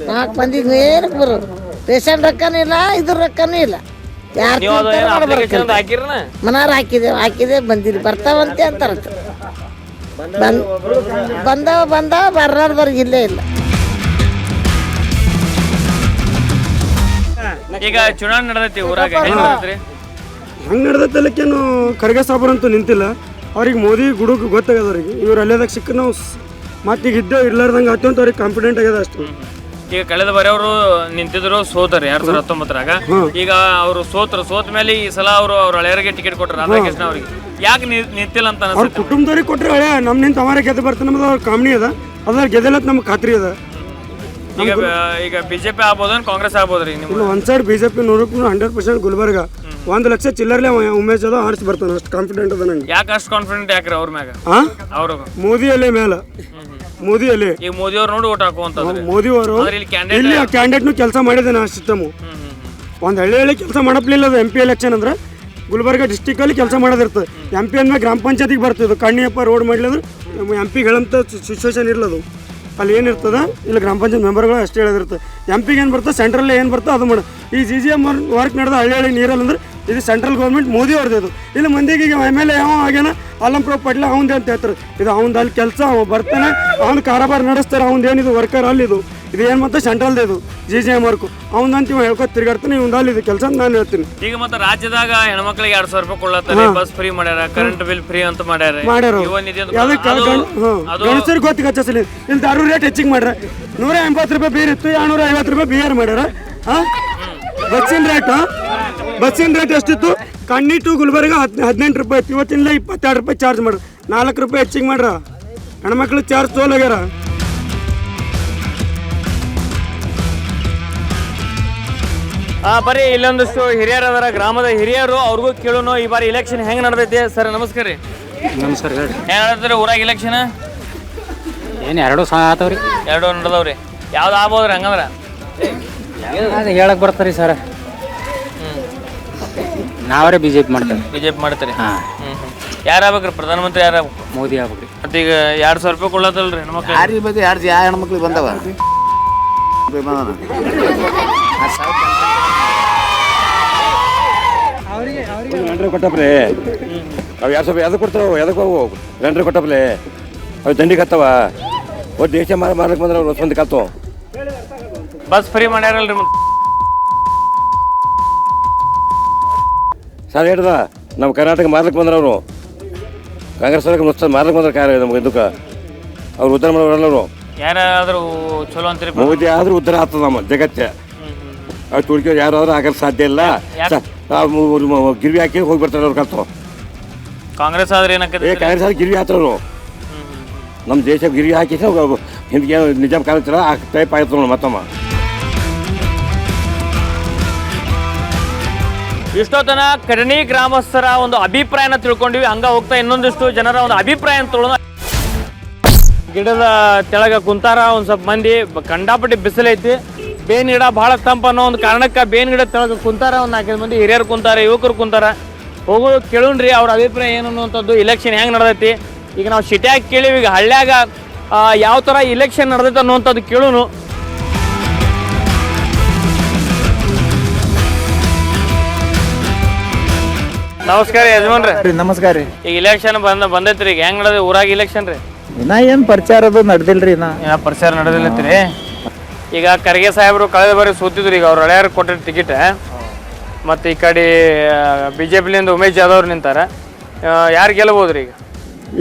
4 ಮಂದಿಗೆ ಏನಕ್ಕೆ ಬರೋದು? ರೇಷನ್ ರೊಕ್ಕನೂ ಇಲ್ಲ, ಇದ್ರ ರೊಕ್ಕನೂ ಇಲ್ಲ. ಮನಾರ ಹಾಕಿದೆ ಬಂದಿಲ್ಲ. ಬರ್ತಾವಂತೆ ಅಂತಾರಂತ. ಬಂದವ ಬರ್ಲಾರ್ದವ್ರಿಗೆ ಇಲ್ಲೇ ಇಲ್ಲ. ಈಗ ಚುನಾವಣೆ ನಡೆದೈತಿ ಊರಾಗ, ಹೆಂಗ್ ನಡೆದ್ರಿ? ಹಂಗೆ ನಡೆದತ್ತಲ್ಲಕ್ಕೇನು ಖರ್ಗೆ ಸಾಬ್ರಂತೂ ನಿಂತಿಲ್ಲ. ಅವ್ರಿಗೆ ಮೋದಿ ಗುಡುಗು ಗೊತ್ತಾಗ್ಯದ. ಅವ್ರಿಗೆ ಇವ್ರು ಅಲ್ಲೇದಾಗ ಸಿಕ್ಕ ನಾವು ಮತ್ತೀಗ ಇದ್ದ ಇರ್ಲಾರ್ದಂಗೆ ಅತ್ಯಂತ ಅವ್ರಿಗೆ ಕಾನ್ಫಿಡೆಂಟ್ ಆಗ್ಯದ ಅಷ್ಟು. ಈಗ ಕಳೆದ ಬಾರಿ ಅವರು ನಿಂತಿದ್ರು, ಸೋತರಿ 2019ರಾಗ. ಈಗ ಅವರು ಸೋತ ಮೇಲೆ ಈ ಸಲ ಅವ್ರ ಹಳೆಯರಿಗೆ ಟಿಕೆಟ್ ಕೊಟ್ಟರು, ರಾಧಾಕೃಷ್ಣ ಅವ್ರಿಗೆ. ಯಾಕೆ ನಿಂತಿಲ್ಲ ಅಂತ ಅವ್ರ ಕುಟುಂಬದವ್ರಿಗೆ ಕೊಟ್ಟರೆ ಹಳೆ ನಮ್ಮ ನಿಂತ ಅವಾರ ಗೆದ್ದು ಬರ್ತಾನೆ. ನಮ್ದು ಅವ್ರ ಕಾಮಣಿ ಅದ, ಅದ್ರ ಗೆದ್ದಲತ್ ನಮ್ಗೆ ಖಾತ್ರಿ ಅದ. ಈಗ ಬಿಜೆಪಿ ಆಗ್ಬೋದು, ಕಾಂಗ್ರೆಸ್ ಆಗ್ಬೋದ್ರಿ? ಇನ್ನು ಒಂದು ಸೈಡ್ ಬಿಜೆಪಿ 100% ಗುಲ್ಬರ್ಗ 1 ಲಕ್ಷ ಚಿಲ್ಲರ್ಲೆ ಉಮೇಶ್ ಅದ ಆರಿಸಿ ಬರ್ತಾನೆ. ಅಷ್ಟು ಕಾನ್ಫಿಡೆಂಟ್ ಅದ ನಂಗೆ. ಯಾಕೆ ಅಷ್ಟು ಕಾನ್ಫಿಡೆಂಟ್ ಯಾಕ್ರಿ ಅವ್ರ ಮ್ಯಾಗ? ಅವರು ಮೋದಿಯಲ್ಲೇ ಮೇಲೆ ಮೋದಿಯಲ್ಲಿ ಈಗ ಮೋದಿ ಅವ್ರು ನೋಡಿ ಓಟ್ ಹಾಕುವಂತ. ಮೋದಿ ಅವರು ಇಲ್ಲಿ ಕ್ಯಾಂಡಿಡೇಟ್ನು ಕೆಲಸ ಮಾಡಿದ್ದಾನೆ. ಆ ಸಿಸ್ಟಮು ಒಂದು ಹಳ್ಳಿ ಕೆಲಸ ಮಾಡಪ್ಲಿಲ್ಲ. ಅದು MP ಎಲೆಕ್ಷನ್ ಅಂದ್ರೆ ಗುಲ್ಬರ್ಗ ಡಿಸ್ಟಿಕಲ್ಲಿ ಕೆಲಸ ಮಾಡೋದಿರ್ತದೆ. MP ಅಂದ್ಮೇಲೆ ಗ್ರಾಮ ಪಂಚಾಯತಿಗೆ ಬರ್ತದೆ. ಕಣ್ಣಿಯಪ್ಪ ರೋಡ್ ಮಾಡಲಿದ್ರೆ MP ಹೇಳಂತ ಸಿಚುವೇಶನ್ ಇರಲದು. ಅಲ್ಲಿ ಏನಿರ್ತದೆ, ಇಲ್ಲಿ ಗ್ರಾಮ ಪಂಚಾಯತ್ ಮೆಂಬರ್ಗಳು ಅಷ್ಟೇ ಹೇಳೋದಿರ್ತದೆ. MP ಏನು ಬರ್ತದೆ, ಸೆಂಟ್ರಲ್ಲಿ ಏನು ಬರ್ತದೆ ಅದು ಮಾಡೋದು. ಈ GGM ವರ್ಕ್ ನಡೆದ ಹಳ್ಳಿ ನೀರಲ್ಲಿ ಅಂದ್ರೆ ಇದು ಸೆಂಟ್ರಲ್ ಗೌರ್ಮೆಂಟ್ ಮೋದಿ ಅವ್ರದ್ದು. ಇದು ಇಲ್ಲಿ ಮಂದಿಗೆ ಈಗ MLA ಯಾವ ಆಗ್ಯಾನ ಅಲ್ಲಂಪ್ರಭು ಪಾಟೀಲ್ ಅವಂದೇ ಅಂತ ಹೇಳ್ತಾರೆ. ಇದು ಅವ್ದು ಅಲ್ಲಿ ಕೆಲಸ, ಅವ ಬರ್ತಾನೆ, ಅವ್ನು ಕಾರಬಾರ ನಡೆಸ್ತಾರೆ. ಅವ್ದು ಏನಿದು ವರ್ಕರ್ ಅಲ್ಲಿದು ಇದು ಏನು ಮತ್ತೆ ಸೆಂಟ್ರಲ್ದು ಇದು GGM ವರ್ಕು ಅವನಂತ ಇವ ಹೇಳ್ಕೊತ ತಿರ್ಗಾಡ್ತಾನೆ ಇವ್ನಲ್ಲಿ ಇದು ಕೆಲಸ ಅಂತ ನಾನು ಹೇಳ್ತೀನಿ. ಈಗ ಮತ್ತೆ ರಾಜ್ಯದಾಗ ಹೆಣ್ಮಕ್ಳಿಗೆ 2,000 ರೂಪಾಯಿ ಕೊಡ್ಲತ್ತಾರೆ, ಬಸ್ ಫ್ರೀ ಮಾಡ್ಯಾರ, ಕರೆಂಟ್ ಬಿಲ್ ಫ್ರೀ ಅಂತ ಮಾಡ್ಯಾರ. ಯುವ ನಿಧಿ ಅಂತ ಗಣಸರಿಗೆ ಗೊತ್ತಿಗೆ ಹಚ್ಚಸಲಿ ಇಲ್ಲಿ ದಾರು ರೇಟ್ ಹೆಚ್ಚಿಗೆ ಮಾಡ್ರ. 180 ರೂಪಾಯಿ ಬೀರ್ ಇತ್ತು, 250 ರೂಪಾಯಿ ಬಿಯರ್ ಮಾಡ್ಯಾರ. ಬಸ್ಸಿನ ರೇಟ್ ಎಷ್ಟಿತ್ತು? ಕಣ್ಣಿ ಟು ಗುಲ್ಬರ್ಗ 18 ರೂಪಾಯಿ ಇತ್ತು, ಇವತ್ತಿನ 22 ರೂಪಾಯಿ ಚಾರ್ಜ್ ಮಾಡ್ರ. 4 ರೂಪಾಯಿ ಹೆಚ್ಚಿಗೆ ಮಾಡ್ರ. ಹೆಣ್ಮಕ್ಳು ಚಾರ್ಜ್ ತೋಲಾಗ್ಯಾರ. ಬರೀ ಇಲ್ಲೊಂದಷ್ಟು ಹಿರಿಯರು ಅದರ, ಗ್ರಾಮದ ಹಿರಿಯರು, ಅವ್ರಿಗೂ ಕೇಳೋನು ಈ ಬಾರಿ ಇಲೆಕ್ಷನ್ ಹೆಂಗ್ ನಡೆದೈತಿ. ಸರ್ ನಮಸ್ಕಾರ ರೀ. ನಮಸ್ಕಾರ ಹೇಳಿ. ಹೆಂಗ್ ನಡೆದ್ರಿ ಊರಾಗ ಇಲೆಕ್ಷನ್? ಏನು 2 ಆತವ್ರಿ. 2 ನಡೆದವ್ರಿ. ಯಾವ್ದು ಆಗ್ಬೋದ್ರಿ ಹಂಗಂದ್ರ? ಅದು ಹೇಳಕ್ ಬರ್ತಾರಿ ಸರ್. ನಾವರೇ BJP ಮಾಡ್ತೇವೆ. BJP ಮಾಡ್ತೀರಿ? ಯಾರು ಆಗ್ಬೇಕ್ರಿ ಪ್ರಧಾನಮಂತ್ರಿ? ಯಾರು ಆಗ್ಬೇಕು? ಮೋದಿ ಆಗ್ಬೇಕ್ರಿ. ಮತ್ತೆ ಈಗ 2,000 ರೂಪಾಯಿ ಕೊಡ್ಲತ್ತಲ್ರಿ ಹೆಣ್ಮಕ್ಳು? ಯಾರಿಗೆ ಬಗ್ಗೆ ಯಾವ ಹೆಣ್ಮಕ್ಳಿಗೆ ಬಂದವ? ರೆಂಡ್ರೆ ಕೊಟ್ಟಪ್ಲೆ ಅವು 2 ಸ್ವಲ್ಪ ಎದಕ್ಕೆ ಕೊಡ್ತಾವ? ಎದಕ್ಕೆ ಹೋಗು ರೆಂಡ್ರೆ ಕೊಟ್ಟಪ್ಲೆ ಅವು ದಂಡಿಗೆ ಹತ್ತವ. ಒಟ್ಟು ದೇಶ ಮಾರಕ್ಕೆ ಬಂದ್ರೆ ಅವ್ರು ಹೊಸ್ಮಂದಿ ಕಲ್ತು ಬಸ್ ಫ್ರೀ ಮಾಡ್ಯಾರಲ್ರಿ. ಮತ್ತೆ ಸರ್ ಹೇಳ್ದ ನಮ್ಮ ಕರ್ನಾಟಕ ಮಾರ್ಲಿಕ್ಕೆ ಬಂದ್ರೆ ಅವರು ಕಾಂಗ್ರೆಸ್ ಅವ್ರಿಗೆ ಮಾರ್ಲಿಕ್ಕೆ ಬಂದ್ರೆ ಕಾರ್ಯ ನಮ್ಗೆ ಇದಕ್ಕೆ ಅವ್ರು ಉದ್ಧಾರ ಮಾಡೋರಲ್ಲ ಅವರು. ಯಾರಾದ್ರೂ ಚಲೋ ಅಂತೀರಿ? ಮೋದಿ ಆದ್ರೂ ಉದ್ಧಾರ ಆಗ್ತದ ನಮ್ಮ ಜಗತ್ತೆ. ಅವ್ರು ತುಳ್ಕಿ ಯಾರಾದ್ರೂ ಆಗಲ್ಲ ಸಾಧ್ಯ ಇಲ್ಲ. ಗಿರ್ವಿ ಹಾಕಿ ಹೋಗಿ ಬರ್ತಾರೆ ಅವ್ರು ಕಲ್ತು. ಕಾಂಗ್ರೆಸ್ ಆದ್ರೆ ಏನಾಗ್ತದೆ? ಕಾಂಗ್ರೆಸ್ ಆದ್ರೆ ಗಿರ್ವಿ ಹಾಕ್ತಾರೆ ಅವರು. ನಮ್ಮ ದೇಶ ಗಿರ್ವಿ ಹಾಕಿ ಹಿಂದಿಗೆ ನಿಜಾಮ್ ಕಾಲ ಟೈಪ್ ಆಯ್ತು ನೋಡಿ ಮತ್ತಮ್ಮ. ಇಷ್ಟೊತ್ತನ ಕಡಣಿ ಗ್ರಾಮಸ್ಥರ ಒಂದು ಅಭಿಪ್ರಾಯನ ತಿಳ್ಕೊಂಡಿವಿ. ಹಂಗ ಹೋಗ್ತಾ ಇನ್ನೊಂದಿಷ್ಟು ಜನರ ಒಂದು ಅಭಿಪ್ರಾಯ ತೊಗೊಳೋಣ. ಗಿಡದ ತೆಳಗ ಕುಂತಾರ ಒಂದು ಸ್ವಲ್ಪ ಮಂದಿ. ಕಂಡಾಪಟ್ಟಿ ಬಿಸಿಲೈತಿ, ಬೇನ್ ಗಿಡ ಭಾಳ ತಂಪ ಅನ್ನೋ ಒಂದು ಕಾರಣಕ್ಕೆ ಬೇನ್ ಗಿಡ ತೆಳಗ ಕುಂತಾರ. ಒಂದು 4 ಮಂದಿ ಹಿರಿಯರು ಕುಂತಾರ, ಯುವಕರು ಕುಂತಾರ. ಹೋಗೋದು ಕೇಳೋಣ್ರಿ ಅವ್ರ ಅಭಿಪ್ರಾಯ ಏನು ಅನ್ನುವಂಥದ್ದು. ಇಲೆಕ್ಷನ್ ಹೆಂಗೆ ನಡೆದೈತಿ ಈಗ ನಾವು ಸಿಟಿಯಾಗ ಕೇಳಿವಿ, ಈಗ ಹಳ್ಳ್ಯಾಗ ಯಾವ ಥರ ಇಲೆಕ್ಷನ್ ನಡೆದೈತೆ ಅನ್ನುವಂಥದ್ದು ಕೇಳೋನು. ನಮಸ್ಕಾರ ಯಜಮಾನ್ರಿ. ನಮಸ್ಕಾರ ರೀ. ಈಗ ಇಲೆಕ್ಷನ್ ಬಂದೈತ್ರಿ, ಈಗ ಹೆಂಗ್ ನಡೆದ ಊರಾಗ ಇಲೆಕ್ಷನ್ ರೀ? ಇನ್ನ ಏನು ಪರಿಚಾರದು ನಡೆದಿಲ್ರಿ. ಇನ್ನ ಪರಿಚಾರ ನಡೆದಿಲ್ಲತ್ರಿ. ಈಗ ಖರ್ಗೆ ಸಾಹೇಬರು ಕಳೆದ ಬಾರಿ ಸೋತಿದ್ರು. ಈಗ ಅವ್ರ ಹಳೆಯರು ಕೊಟ್ಟಿರೋ ಟಿಕೆಟ್ ಮತ್ತು ಈ ಕಡೆ BJPಲಿಂದ ಉಮೇಶ್ ಜಾಧವ್ ನಿಂತಾರ. ಯಾರು ಗೆಲ್ಬೋದ್ರಿ ಈಗ?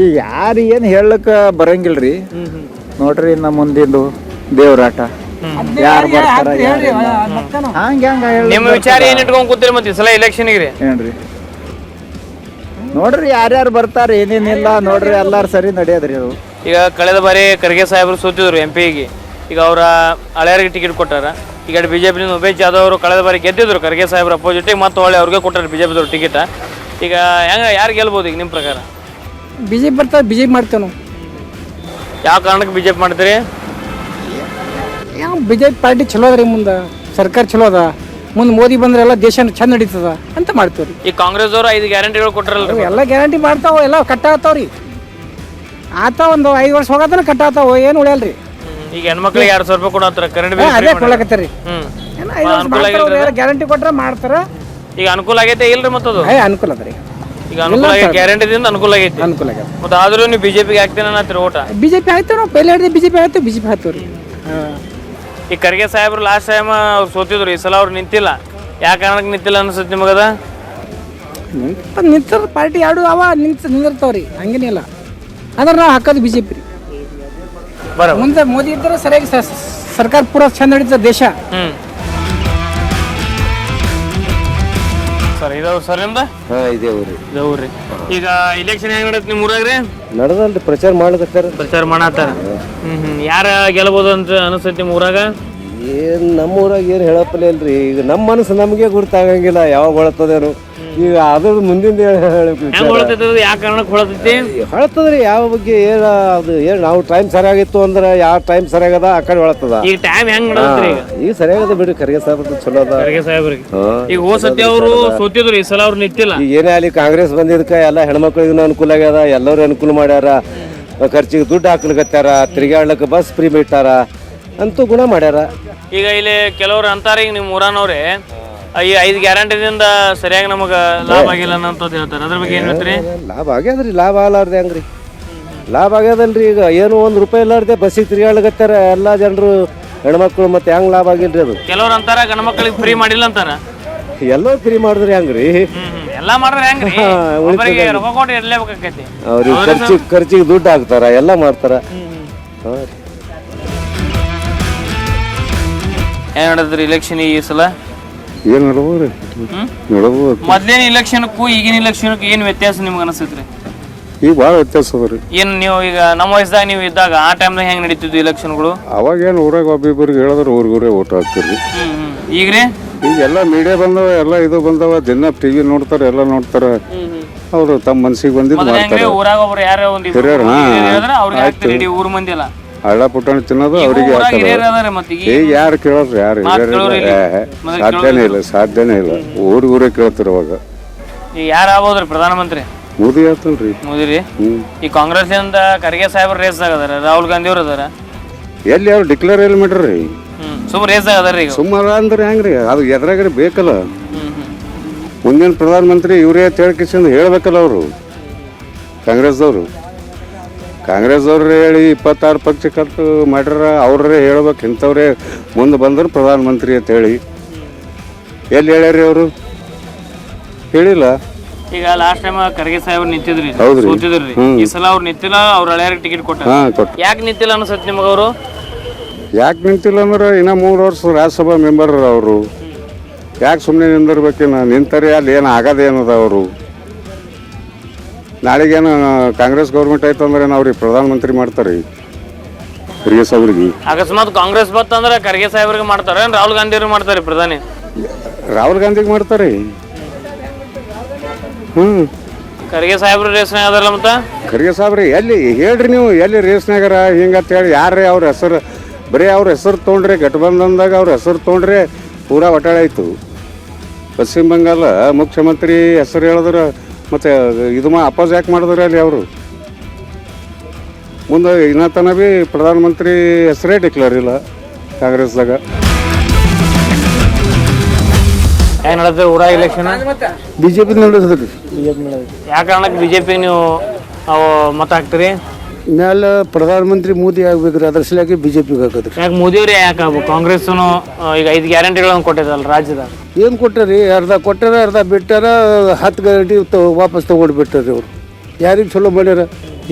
ಈಗ ಯಾರು ಏನು ಹೇಳಕ್ಕೆ ಬರಂಗಿಲ್ರಿ. ನೋಡ್ರಿ ನಮ್ಮ ಮುಂದಿಂದು ದೇವ್ರಾಟ ಯಾರು ಬರ್ತಾರ ಹಂಗೆ ನಿಮ್ಮ ವಿಚಾರ ಏನ್ ಇಟ್ಕೊಂಡ್ ಕೂತೀರಿ ಮತ್ತೆ ಈ ಸಲ ಇಲೆಕ್ಷನ್ಗೆ ರೀ? ಏನ್ರಿ ನೋಡ್ರಿ ಯಾರ್ಯಾರು ಬರ್ತಾರೆ ಏನೇನಿಲ್ಲ ನೋಡ್ರಿ ಎಲ್ಲಾರು ಸರಿ ನಡೆಯದ್ರಿ ಅದು. ಈಗ ಕಳೆದ ಬಾರಿ ಖರ್ಗೆ ಸಾಹೇಬರು ಸೋತಿದ್ರು MP-ಗೆ. ಈಗ ಅವರ ಹಳೆಯರಿಗೆ ಟಿಕೆಟ್ ಕೊಟ್ಟಾರ. ಈಗ BJPಲಿಂದ ಉಮೇಶ್ ಜಾಧವ್ ಅವರು ಕಳೆದ ಬಾರಿ ಗೆದ್ದಿದ್ರು ಖರ್ಗೆ ಸಾಹೇಬ್ರ ಅಪೋಸಿಟಿಗೆ, ಮತ್ತು ಒಳ್ಳೆ ಅವ್ರಿಗೆ ಕೊಟ್ಟಾರೆ BJPದವ್ರು ಟಿಕೆಟ್. ಈಗ ಹೆಂಗ ಯಾರು ಗೆಲ್ಬೋದು ಈಗ ನಿಮ್ಮ ಪ್ರಕಾರ? BJP ಬರ್ತಾರೆ, BJP ಮಾಡ್ತೇವೆ ನಾವು. ಯಾವ ಕಾರಣಕ್ಕೆ BJP ಮಾಡ್ತೀರಿ? ಯಾವ BJP ಪಾರ್ಟಿ ಚಲೋ ಅದ್ರಿ, ಮುಂದೆ ಸರ್ಕಾರ ಚಲೋ ಅದ, ಮುಂದೆ ಮೋದಿ ಬಂದ್ರೆಲ್ಲ ದೇಶ ಚಂದ ನಡೀತದ ಅಂತ ಮಾಡ್ತೀವಿ. ಈ ಕಾಂಗ್ರೆಸ್ ಅವರು 5 ಗ್ಯಾರಂಟಿಗಳು ಕೊಟ್ಟರಲ್ರಿ? ಎಲ್ಲ ಗ್ಯಾರಂಟಿ ಮಾಡ್ತಾವ, ಎಲ್ಲ ಕಟ್ಟಾಗ್ತಾವ್ರಿ. ಆತ ಒಂದು 5 ವರ್ಷ ಹೋಗತನ ಕಟ್ಟಾಗ್ತಾವ, ಏನು ಉಳಿಯಲ್ರಿ. ಈಗ ಹೆಣ್ಮಕ್ಳಿಗೆ 2,000 ರೂಪಾಯಿ ಕೊಡತ್ತಾರ ಕರೆಂಟ್ ಬಿಲ್. ಅದೇ ಕೊಡ್ಲಕತ್ತಾರಿ. ಗ್ಯಾರಂಟಿ ಕೊಟ್ರೆ ಮಾಡ್ತಾರ. ಈಗ ಅನುಕೂಲ ಆಗೈತೆ ಇಲ್ರಿ? ಮತ್ತದು ಅನುಕೂಲ ಅದ್ರಿ. ಈಗ ಅನುಕೂಲ ಆಗೈತೆ, ಗ್ಯಾರಂಟಿದಿಂದ ಅನುಕೂಲ ಆಗೈತಿ. ಅನುಕೂಲ ಆಗೈತೆ. ಮತ್ತೆ ಆದ್ರೂ ನೀವು BJPಗೆ ಹಾಕ್ತೇನೆ ಅನ್ನತ್ತೀರಿ ಓಟ? BJP ಆಯ್ತು, ನಾವು ಪೈಲೆ ಹಿಡಿದು BJP ಆಯ್ತು, BJP ಹಾಕ್ತೀವ್ರಿ. ಈ ಖರ್ಗೆ ಸಾಹೇಬ್ರು ಲಾಸ್ಟ್ ಟೈಮ್ ಅವ್ರು ಸೋತಿದ್ರು, ಈ ಸಲ ಅವ್ರು ನಿಂತಿಲ್ಲ. ಯಾವ ಕಾರಣಕ್ಕೆ ನಿಂತಿಲ್ಲ ಅನ್ಸುತ್ತೆ ನಿಮಗದ? ನಿಂತ ಪಾರ್ಟಿ ಎರಡು ಅವ ನಿಂದಿರ್ತಾವ್ರಿ, ಹಂಗೇನಿಲ್ಲ. ಅಂದ್ರೆ ನಾವು ಹಾಕೋದು BJP ರೀ. ಮುಂದೆ ಮೋದಿ ಇದ್ರೆ ಸರಿಯಾಗಿ ಸರ್ಕಾರ ಪೂರ ಚಂದ ನಡೀತದೆ ದೇಶ. ಸರ್ ಇದಾವ್ರಿ ಸರ್ ನಿಮ್ದ? ಇದಾವ್ರಿ. ಈಗ ಇಲೆಕ್ಷನ್ ಹೆಂಗ್ ನಡೆಯುತ್ತೆ ನಿಮ್ಮ ಊರಾಗ್ರಿ? ನಡೆದಲ್ರಿ, ಪ್ರಚಾರ ಮಾಡ್ಲತ್ತಾರ. ಪ್ರಚಾರ ಮಾಡತ್ತಾರ. ಯಾರ ಗೆಲ್ಬೋದು ಅಂತ ಅನಿಸ್ತೈತಿ ನಿಮ್ಮ ಊರಾಗ? ಏನು ನಮ್ಮ ಊರಾಗ ಏನು ಹೇಳಪ್ಪಲೇ ಇಲ್ರಿ. ಈಗ ನಮ್ಮ ಮನಸ್ಸು ನಮಗೆ ಗುರ್ತಾಗಂಗಿಲ್ಲ ಯಾವಾಗ ಹೊಳತದೇನು. ಈಗ ಅದ್ರ ಮುಂದಿನ ಯಾವ ಕಾರಣಕ್ಕೆ ಹೊಳತೈತಿ? ಹೊಳತದ್ರಿ ಯಾವ ಬಗ್ಗೆ ಏನು ಅದು ಏನು ನಾವು ಟೈಮ್ ಸರಿಯಾಗಿತ್ತು ಅಂದ್ರೆ ಯಾವ ಟೈಮ್ ಸರಿಯಾಗದ ಆ ಕಡೆ ಹೊಳತದ. ಈಗ ಟೈಮ್ ಹೆಂಗ್ ನಡೆದ್ರಿ? ಈಗ ಸರಿಯಾಗದ ಬಿಡ್ರಿ, ಖರ್ಗೆ ಸಾಹೇಬ್ರದ್ದು ಚಲೋ ಅದ. ಖರ್ಗೆ ಸಾಹೇಬ್ರಿಗೆ ಈಗ ಹೋದ ಸತಿ ಅವರು ಸೋತಿದ್ರು, ಈ ಸಲ ಅವ್ರು ನಿಂತಿಲ್ಲ. ಈಗ ಏನೇ ಅಲ್ಲಿ ಕಾಂಗ್ರೆಸ್ ಬಂದಿದ್ಕ ಎಲ್ಲ ಹೆಣ್ಮಕ್ಳಿಗೂ ಅನುಕೂಲ ಆಗ್ಯದ, ಎಲ್ಲರೂ ಅನುಕೂಲ ಮಾಡ್ಯಾರ. ಖರ್ಚಿಗೆ ದುಡ್ಡು ಹಾಕ್ಲಿಕತ್ತಾರ, ತಿರ್ಗಾಡ್ಲಕ್ಕ ಬಸ್ ಫ್ರೀ ಬಿಟ್ಟಾರ ಅಂತೂ ಗುಣ ಮಾಡ್ಯಾರ. ಈಗ ಇಲ್ಲಿ ಕೆಲವ್ರು ಅಂತಾರೆ, ಈಗ ನಿಮ್ಮ ಊರನವ್ರೆ ಈ 5 ಗ್ಯಾರಂಟಿದಿಂದ ಸರಿಯಾಗಿ ನಮಗೆ ಲಾಭ ಆಗಿಲ್ಲ ಅಂತ ಹೇಳ್ತಾರೆ. ಅದ್ರ ಬಗ್ಗೆ ಏನ್ ಹೇಳ್ತೀರಿ? ಲಾಭ ಆಗ್ಯದ್ರಿ, ಲಾಭ ಆಗ್ಲಾರ್ದೆ ಹೆಂಗ್ರಿ? ಲಾಭ ಆಗ್ಯದಲ್ರಿ. ಈಗ ಏನು 1 ರೂಪಾಯಿ ಇಲ್ಲಾರ್ದೆ ಬಸ್ಸಿಗೆ ತಿರ್ಗಾಡ್ಲಕತ್ತಾರ ಎಲ್ಲ ಜನರು. ಹೆಣ್ಮಕ್ಳು ಮತ್ತೆ ಹೆಂಗ್ ಲಾಭ ಆಗಿಲ್ರಿ ಅದು ಕೆಲವ್ರು ಅಂತಾರ ಗಂಡ ಮಕ್ಕಳಿಗೆ ಫ್ರೀ ಮಾಡಿಲ್ಲ ಅಂತಾರ. ಎಲ್ಲೋ ಫ್ರೀ ಮಾಡಿದ್ರಿ ಹೆಂಗ್ರಿ ಎಲ್ಲಾ ಮಾಡಿದ್ರೆ ಹೆಂಗ್ರಿ? ಒಬ್ಬರಿಗೆ ರೊಕ್ಕ ಕೊಟ್ಟು ಇರ್ಲೇಬೇಕಾಕೈತಿ. ಅವ್ರಿಗೆ ಖರ್ಚಿಗೆ ದುಡ್ಡು ಹಾಕ್ತಾರ ಎಲ್ಲ ಮಾಡ್ತಾರ. ಏನ್ ನಡೆದ್ರಿ ಇಲೆಕ್ಷನ್ ಈ ಸಲ? ಏನ್ ನೋಡ್ಬೋದು ನೋಡ್ಬೋದು. ಮೊದ್ಲೇನ ಇಲೆಕ್ಷನ್ಕ್ಕೂ ಈಗಿನ ಇಲೆಕ್ಷನ್ಕ್ಕೂ ಏನ್ ವ್ಯತ್ಯಾಸ ನಿಮ್ಗೆ ಅನಿಸ್ತೈತ್ರಿ? ಈಗ ಭಾಳ ವ್ಯತ್ಯಾಸ ಅದ ರೀ. ಏನ್ ನೀವು ಈಗ ನಮ್ಮ ವಯಸ್ಸದಾಗ ನೀವು ಇದ್ದಾಗ ಆ ಟೈಮ್ದಾಗ ಹೆಂಗ್ ನಡೀತಿದ್ವು ಇಲೆಕ್ಷನ್ಗಳು? ಅವಾಗ ಏನು ಊರಾಗ ಒಬ್ಬಿಬ್ಬರಿಗೆ ಹೇಳಿದ್ರೆ ಊರಿಗೂರೇ ಓಟ್ ಹಾಕ್ತಿರ್ರಿ. ಈಗ್ರಿ ಈಗ ಎಲ್ಲ ಮೀಡಿಯಾ ಬಂದವ, ಎಲ್ಲ ಇದು ಬಂದವ, ದಿನ ಟಿವಿ ನೋಡ್ತಾರ, ಎಲ್ಲ ನೋಡ್ತಾರ. ಅವರು ತಮ್ಮ ಮನ್ಸಿಗೆ ಬಂದಿದ್ದು ಮಾಡ್ತಾರೆ. ಊರಾಗ ಒಬ್ರು ಯಾರೋ ಒಂದ್ ಅವ್ರಿಗೆ ಹಾಕ್ತಿರಿ ಇಡೀ ಊರ್ ಮಂದಿ ಎಲ್ಲ ಹಳ್ಳ ಪುಟ್ಟಣ ತಿನ್ನೋದು ಅವ್ರಿಗೆ ಈಗ ಯಾರು ಕೇಳೋದ್ರಿ? ಯಾರು ಸಾಧ್ಯನೇ ಇಲ್ಲ. ಊರೇ ಕೇಳ್ತಾರ. ಅವಾಗ ಯಾರು ಆಗ್ಬೋದ್ರಿ ಪ್ರಧಾನಮಂತ್ರಿ? ಮೋದಿ ಆತಲ್ರಿ. ಮೋದಿರಿ. ಈ ಕಾಂಗ್ರೆಸ್ ಇಂದ ಖರ್ಗೆ ಸಾಹೇಬ್ರ ರೇಸ್ ಆಗದಾರ, ರಾಹುಲ್ ಗಾಂಧಿ ಅವ್ರ ಅದಾರ. ಎಲ್ಲಿ ಅವ್ರು ಡಿಕ್ಲೇರ್ ಎಲ್ಲಿ ಮಾಡ್ರಿ? ಸುಮ್ ರೇಸ್ ಆಗದಾರ. ಸುಮಾರ ಅಂದ್ರೆ ಹೆಂಗ್ರಿ? ಅದು ಎದ್ರಾಗ್ರಿ ಬೇಕಲ್ಲ. ಮುಂದಿನ ಪ್ರಧಾನಮಂತ್ರಿ ಇವರೇ ತಿಳ್ಕಿಸಿಂದ ಹೇಳ್ಬೇಕಲ್ಲ ಅವರು. ಕಾಂಗ್ರೆಸ್ದವ್ರು ಹೇಳಿ 26 ಪಕ್ಷ ಕಟ್ಟು ಮಾಡ್ಯಾರ. ಅವ್ರೇ ಹೇಳ್ಬೇಕು ಇಂಥವ್ರೇ ಮುಂದೆ ಬಂದ್ರೆ ಪ್ರಧಾನಮಂತ್ರಿ ಅಂತ ಹೇಳಿ. ಎಲ್ಲಿ ಹೇಳ್ಯಾರಿ ಅವರು? ಹೇಳಿಲ್ಲ. ಈಗ ಲಾಸ್ಟ್ ಟೈಮ್ ಖರ್ಗೆ ಸಾಹೇಬ್ರು ನಿಂತಿದ್ರಿ, ಹೌದ್ರಿ, ಸೋತಿದ್ರಿ. ಈ ಸಲ ಅವ್ರು ನಿಂತಿಲ್ಲ, ಅವ್ರ ಹಳೆಯರಿಗೆ ಟಿಕೆಟ್ ಕೊಟ್ಟ. ಯಾಕೆ ನಿಂತಿಲ್ಲ ಅನ್ಸತ್ ನಿಮಗ? ಅವರು ಯಾಕೆ ನಿಂತಿಲ್ಲ ಅಂದ್ರೆ ಇನ್ನ 3 ವರ್ಷ ರಾಜ್ಯಸಭಾ ಮೆಂಬರ್ ಅವರು. ಯಾಕೆ ಸುಮ್ಮನೆ ನಿಂದಿರ್ಬೇಕೇನ? ನಿಂತಾರೆ ಅಲ್ಲಿ ಏನು ಆಗೋದೇನದ? ಅವರು ನಾಳೆಗೇನು ಕಾಂಗ್ರೆಸ್ ಗೌರ್ಮೆಂಟ್ ಆಯ್ತು ಅಂದ್ರೆ ಅವ್ರಿಗೆ ಪ್ರಧಾನಮಂತ್ರಿ ಮಾಡ್ತಾರೆ. ಖರ್ಗೆ ಸಾಹೇಬ್ರಿಗೆ ಅಕಸ್ಮಾತ್ ಕಾಂಗ್ರೆಸ್ ಬತ್ತಂದ್ರೆ ಖರ್ಗೆ ಸಾಹೇಬ್ರಿಗೆ ಮಾಡ್ತಾರ, ರಾಹುಲ್ ಗಾಂಧಿ ಅವ್ರಿಗೆ ಮಾಡ್ತಾರೆ ಪ್ರಧಾನಿ? ರಾಹುಲ್ ಗಾಂಧಿಗೆ ಮಾಡ್ತಾರೆ. ಖರ್ಗೆ ಸಾಹೇಬ್ರು ರೇಸ್ನಾಗ ಅದಾರಲ್ಲ. ಮತ್ತ ಖರ್ಗೆ ಸಾಹೇಬ್ರಿ ಎಲ್ಲಿ ಹೇಳ್ರಿ ನೀವು? ಎಲ್ಲಿ ರೇಸ್ನಾಗರ ಹಿಂಗಂತ ಹೇಳಿ ಯಾರೇ ಅವ್ರ ಹೆಸರು? ಬರೀ ಅವ್ರ ಹೆಸರು ತೊಗೊಂಡ್ರೆ, ಗಠಬಂಧನ್ದಾಗ ಅವ್ರ ಹೆಸರು ತೊಗೊಂಡ್ರೆ ಪೂರಾ ಒಟ್ಟಾಳೆ ಆಯ್ತು. ಪಶ್ಚಿಮ ಬಂಗಾಳ ಮುಖ್ಯಮಂತ್ರಿ ಹೆಸರು ಹೇಳಿದ್ರೆ ಮತ್ತೆ ಇದು ಅಪೋಸ್ ಯಾಕೆ ಮಾಡಿದ್ರೆ ಅಲ್ಲಿ ಅವರು? ಮುಂದೆ ಇನ್ನೂ ತನ ಭೀ ಪ್ರಧಾನಮಂತ್ರಿ ಹೆಸರೇ ಡಿಕ್ಲೇರ್ ಇಲ್ಲ ಕಾಂಗ್ರೆಸ್ದಾಗ. ಹೆಂಗ್ ನಡೆದ ಊರ ಇಲೆಕ್ಷನ್? ಬಿಜೆಪಿ ನಡೆದ್ರಿ. ಯಾವ ಕಾರಣಕ್ಕೆ ಬಿಜೆಪಿ ನೀವು ಮತ ಹಾಕ್ತೀರಿ? ಮ್ಯಾಲ ಪ್ರಧಾನಮಂತ್ರಿ ಮೋದಿ ಆಗ್ಬೇಕ್ರಿ, ಅದ್ರ ಸಲುವಾಗಿ ಬಿಜೆಪಿಗೆ ಹಾಕೋದ್ರಿ. ಯಾಕೆ ಮೋದಿ ಅವ್ರಿ ಯಾಕೆ ಆಗ್ಬೇಕು? ಕಾಂಗ್ರೆಸ್ ಈಗ 5 ಗ್ಯಾರಂಟಿಗಳನ್ನು ಕೊಟ್ಟಿದ್ದಲ್ಲ ರಾಜ್ಯದಾಗ. ಏನು ಕೊಟ್ಟಾರಿ? ಅರ್ಧ ಕೊಟ್ಟಾರ, ಅರ್ಧ ಬಿಟ್ಟಾರ. 10 ಗ್ಯಾರಂಟಿ ವಾಪಸ್ ತೊಗೊಂಡು ಬಿಟ್ಟಾರಿ ಅವರು. ಯಾರಿಗೆ ಚಲೋ ಮಾಡ್ಯಾರ?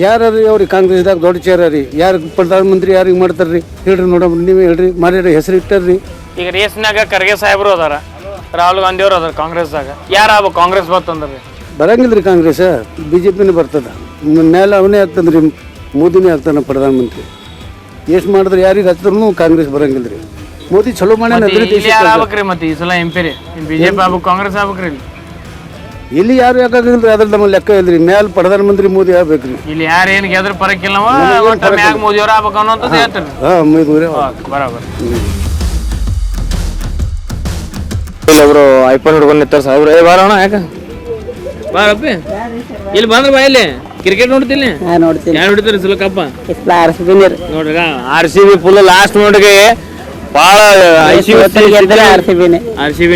ಯಾರು ಅವ್ರಿಗೆ ಕಾಂಗ್ರೆಸ್ದಾಗ ದೊಡ್ಡ ಚೇರ ರೀ? ಯಾರು ಪ್ರಧಾನಮಂತ್ರಿ ಯಾರಿಗೆ ಮಾಡ್ತಾರ್ರಿ ಹೇಳ್ರಿ? ನೋಡಮ್ಮ ನೀವೇ ಹೇಳ್ರಿ. ಮಾಡ್ಯಾರ ಹೆಸರು ಇಟ್ಟಾರ್ರಿ. ಈಗ ರೇಸ್ನಾಗ ಖರ್ಗೆ ಸಾಹೇಬ್ರು ಅದಾರ, ರಾಹುಲ್ ಗಾಂಧಿ ಅವ್ರು ಅದಾರ ಕಾಂಗ್ರೆಸ್ದಾಗ. ಯಾರು ಆಗ್ಬೇಕು ಕಾಂಗ್ರೆಸ್ ಬರ್ತಂದ್ರಿ? ಬರಂಗಿಲ್ರಿ ಕಾಂಗ್ರೆಸ್, ಬಿಜೆಪಿನೇ ಬರ್ತದ. ಮೇಲೆ ಅವನೇ ಆಗ್ತದ್ರಿ, ಮೋದಿನೇ ಆಗ್ತಾನ ಪ್ರಧಾನಮಂತ್ರಿ. ಎಷ್ಟು ಮಾಡಿದ್ರೆ ಯಾರಿಗೆ ಹಚ್ಚಿದ್ರು ಕಾಂಗ್ರೆಸ್ ಬರಂಗಿಲ್ರಿ. ಮೋದಿ ಚಲೋ ಮಾಡ್ಯಾನ. ಮತ್ತೆ ಈ ಸಲ MP ರೀ ಬಿಜೆಪಿ ಆಗ್ಬೇಕು ಕಾಂಗ್ರೆಸ್ ಆಗ್ಬೇಕ್ರಿ? ಇಲ್ಲಿ ಯಾರು ಯಾಕಾಗಿಲ್ರಿ? ಅದ್ರ ನಮ್ಮ ಲೆಕ್ಕ ಇಲ್ರಿ. ಮ್ಯಾಲ ಪ್ರಧಾನಮಂತ್ರಿ ಮೋದಿ ಆಗ್ಬೇಕ್ರಿ. ಇಲ್ಲಿ ಯಾರು ಏನು ಗೆದ್ರ ಪರಕ್ಕಿಲ್ಲ, ಮೋದಿ ಅವ್ರು ಆಗ್ಬೇಕು ಅನ್ನೋಂಥದ್ದು ಹೇಳ್ತಾರೆ. ಬರಾಬರ್. ಇಲ್ಲೊಬ್ರು ಐಫೋನ್ ಹಿಡ್ಕೊಂಡು ನಿಂತಾರ ಸಾಹೇಬ್ರು. ಬಾರೋಣ ಯಾಕ ಬಾರಪ್ಪಿ. ಇಲ್ಲಿ ಬಂದ್ರ ಬಾ. ಇಲ್ಲಿ ಕ್ರಿಕೆಟ್ ನೋಡ್ತೀನಿ. ನೋಡ್ತೀನಿ. ಯಾರು ಹೊಡಿತಾರೆ ಸಲ ಕಪ್ಪ? RCB ನೋಡ್ರಿ RCB ಫುಲ್ ಲಾಸ್ಟ್ ನೋಡಿಗೆ ಭಾಳ RCB.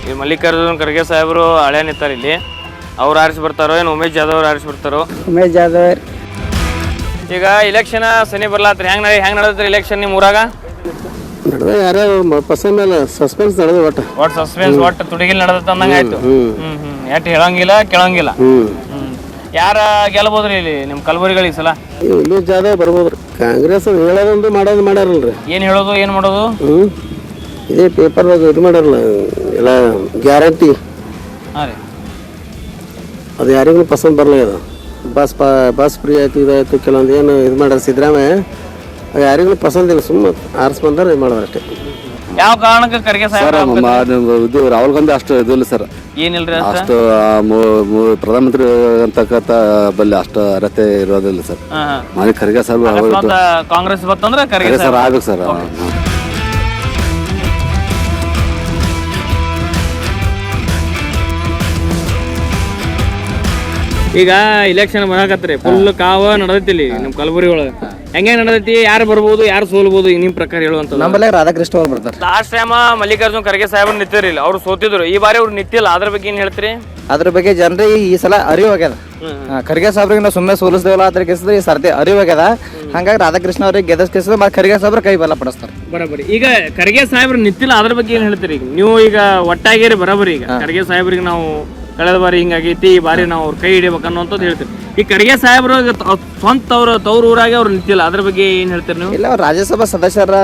ಈ ಮಲ್ಲಿಕಾರ್ಜುನ್ ಖರ್ಗೆ ಸಾಹೇಬ್ರು ಹಳೆ ನಿಂತಾರ. ಇಲ್ಲಿ ಅವ್ರು ಆರಿಸಿ ಬರ್ತಾರೋ ಏನು ಉಮೇಶ್ ಜಾಧವ್ ಅವ್ರು ಆರಿಸಿ ಬರ್ತಾರೋ? ಉಮೇಶ್ ಜಾಧವ್. ಈಗ ಇಲೆಕ್ಷನ್ ಸನಿ ಬರ್ಲಾತ್ರಿ. ಹೆಂಗ್ ನಡೆದ್ರಿ ಇಲೆಕ್ಷನ್ ನಿಮ್ಮ ಊರಾಗ? ಯಾರೋ ಪಸಂದ್ ಮೇಲೆ ಸಸ್ಪೆನ್ಸ್ ನಡೆದ. ಒಟ್ಟು ಸಸ್ಪೆನ್ಸ್, ಒಟ್ಟು ತುಡಿಗಿಲ್ ನಡೆದತ್ತ ಅಂದಂಗ ಆಯ್ತು. ಎಟ್ ಹೇಳಂಗಿಲ್ಲ ಕೇಳಂಗಿಲ್ಲ. ಯಾರ ಗೆಲ್ಬೋದ್ರಿ ಇಲ್ಲಿ ನಿಮ್ ಕಲಬುರಗಿ ಸಲ? ಉಮೇಶ್ ಜಾಧವ್ ಬರ್ಬೋದ್ರಿ. ಕಾಂಗ್ರೆಸ್ ಹೇಳೋದೊಂದು ಮಾಡೋದು ಮಾಡ್ಯಾರಲ್ರಿ. ಏನ್ ಹೇಳೋದು ಏನ್ ಮಾಡೋದು? ಇದೇ ಪೇಪರ್ದಾಗ ಇದು ಮಾಡ್ಯಾರಲ್ಲ ಎಲ್ಲ ಗ್ಯಾರಂಟಿ. ಅದು ಯಾರಿಗೂ ಪಸಂದ್ ಬರಲ್ಲ. ಅದು ಬಸ್ ಫ್ರೀ ಆಯ್ತು, ಇದಾಯ್ತು, ಕೆಲವೊಂದು ಏನು ಇದು ಮಾಡ್ಯಾರ ಸಿದ್ದರಾಮಯ್ಯ. ಯಾರಿಗೂ ಪಸಂದ್ ಇಲ್ಲ. ಸುಮ್ಮನೆ ಆರಿಸ್ ಬಂದಾರ ಇದು ಮಾಡೋದು ಅಷ್ಟೇ. ಯಾವ ಕಾರಣಕ್ಕೆ ಖರ್ಗೆ ಸಾಹೇಬ್ರು? ಇದು ರಾಹುಲ್ ಗಾಂಧಿ ಅಷ್ಟು ಇದು ಇಲ್ಲ ಸರ್. ಏನಿಲ್ರಿ ಅಷ್ಟು ಪ್ರಧಾನಮಂತ್ರಿ ಅಂತಕ್ಕಂಥ ಬಲ್ಲಿ ಅಷ್ಟು ಅರ್ಹತೆ ಇರೋದಿಲ್ಲ ಸರ್. ಖರ್ಗೆ ಸಾಹೇಬ್ ಕಾಂಗ್ರೆಸ್ ಬತ್ತಂದ್ರೆ ಖರ್ಗೆ ಸರ್ ಆಗ್ಬೇಕು ಸರ್. ಈಗ ಇಲೆಕ್ಷನ್ ಬರಾಕತ್ರಿ, ಫುಲ್ ಕಾವ ನಡೆದೈತಿ ನಿಮ್ ಕಲಬುರಗಿ ಒಳಗ. ಹೆಂಗೆ ನಡೆದೈತಿ? ಯಾರು ಬರ್ಬೋದು, ಯಾರು ಸೋಲ್ಬೋದು ನಿಮ್ ಪ್ರಕಾರ ಹೇಳುವಂತ? ನಮ್ಮಲ್ಲೇ ರಾಧಾಕೃಷ್ಣ ಅವ್ರು ಬರ್ತಾರೆ. ಲಾಸ್ಟ್ ಟೈಮ್ ಮಲ್ಲಿಕಾರ್ಜುನ್ ಖರ್ಗೆ ಸಾಹೇಬ್ರು ನಿಂತಿರಲಿಲ್ಲ, ಅವ್ರು ಸೋತಿದ್ರು. ಈ ಬಾರಿ ಅವ್ರು ನಿಂತಿಲ್ಲ, ಅದ್ರ ಬಗ್ಗೆ ಏನ್ ಹೇಳ್ತೀರಿ? ಅದ್ರ ಬಗ್ಗೆ ಜನರಿಗೆ ಈ ಸಲ ಅರಿವಾಗ್ಯದ. ಖರ್ಗೆ ಸಾಬ್ರಿಗೆ ನಾವು ಸುಮ್ಮನೆ ಸೋಲಿಸ್ದೇವಲ್ಲ ಅದ್ರ ಕೆಸದ ಈ ಸರ್ತಿ ಅರಿವಾಗ್ಯದ ಹಂಗಾಗಿ ರಾಧಾಕೃಷ್ಣ ಅವ್ರಿಗೆ ಗೆದಸ್ ಕೆಸದ ಮತ್ತೆ ಖರ್ಗೆ ಸಾಬ್ರ ಕೈ ಬಲ ಪಡಿಸ್ತಾರೆ. ಬರೋಬ್ಬರಿ. ಈಗ ಖರ್ಗೆ ಸಾಹೇಬ್ರು ನಿಂತಿಲ್ಲ, ಅದ್ರ ಬಗ್ಗೆ ಏನ್ ಹೇಳ್ತೀರಿ? ಈಗ ನೀವು ಈಗ ಒಟ್ಟಾಗಿರಿ ಬರೋಬ್ಬರಿ. ಈಗ ಖರ್ಗೆ ಸಾಹೇಬ್ರಿಗೆ ನಾವು ಕಳೆದ ಬಾರಿ ಹಿಂಗಾಗೈತಿ, ಈ ಬಾರಿ ನಾವು ಅವ್ರ ಕೈ ಹಿಡಿಬೇಕು ಅನ್ನೋಂಥದ್ದು ಹೇಳ್ತೀರಿ. ಈ ಖರ್ಗೆ ಸಾಹೇಬ್ರು ಸ್ವಂತ ಅವ್ರ ತವ್ರ ಊರಾಗೆ ಅವ್ರು ನಿಂತಿಲ್ಲ, ಅದ್ರ ಬಗ್ಗೆ ಏನ್ ಹೇಳ್ತೀರಿ ನೀವು? ಇಲ್ಲ, ಅವ್ರು ರಾಜ್ಯಸಭಾ ಸದಸ್ಯರ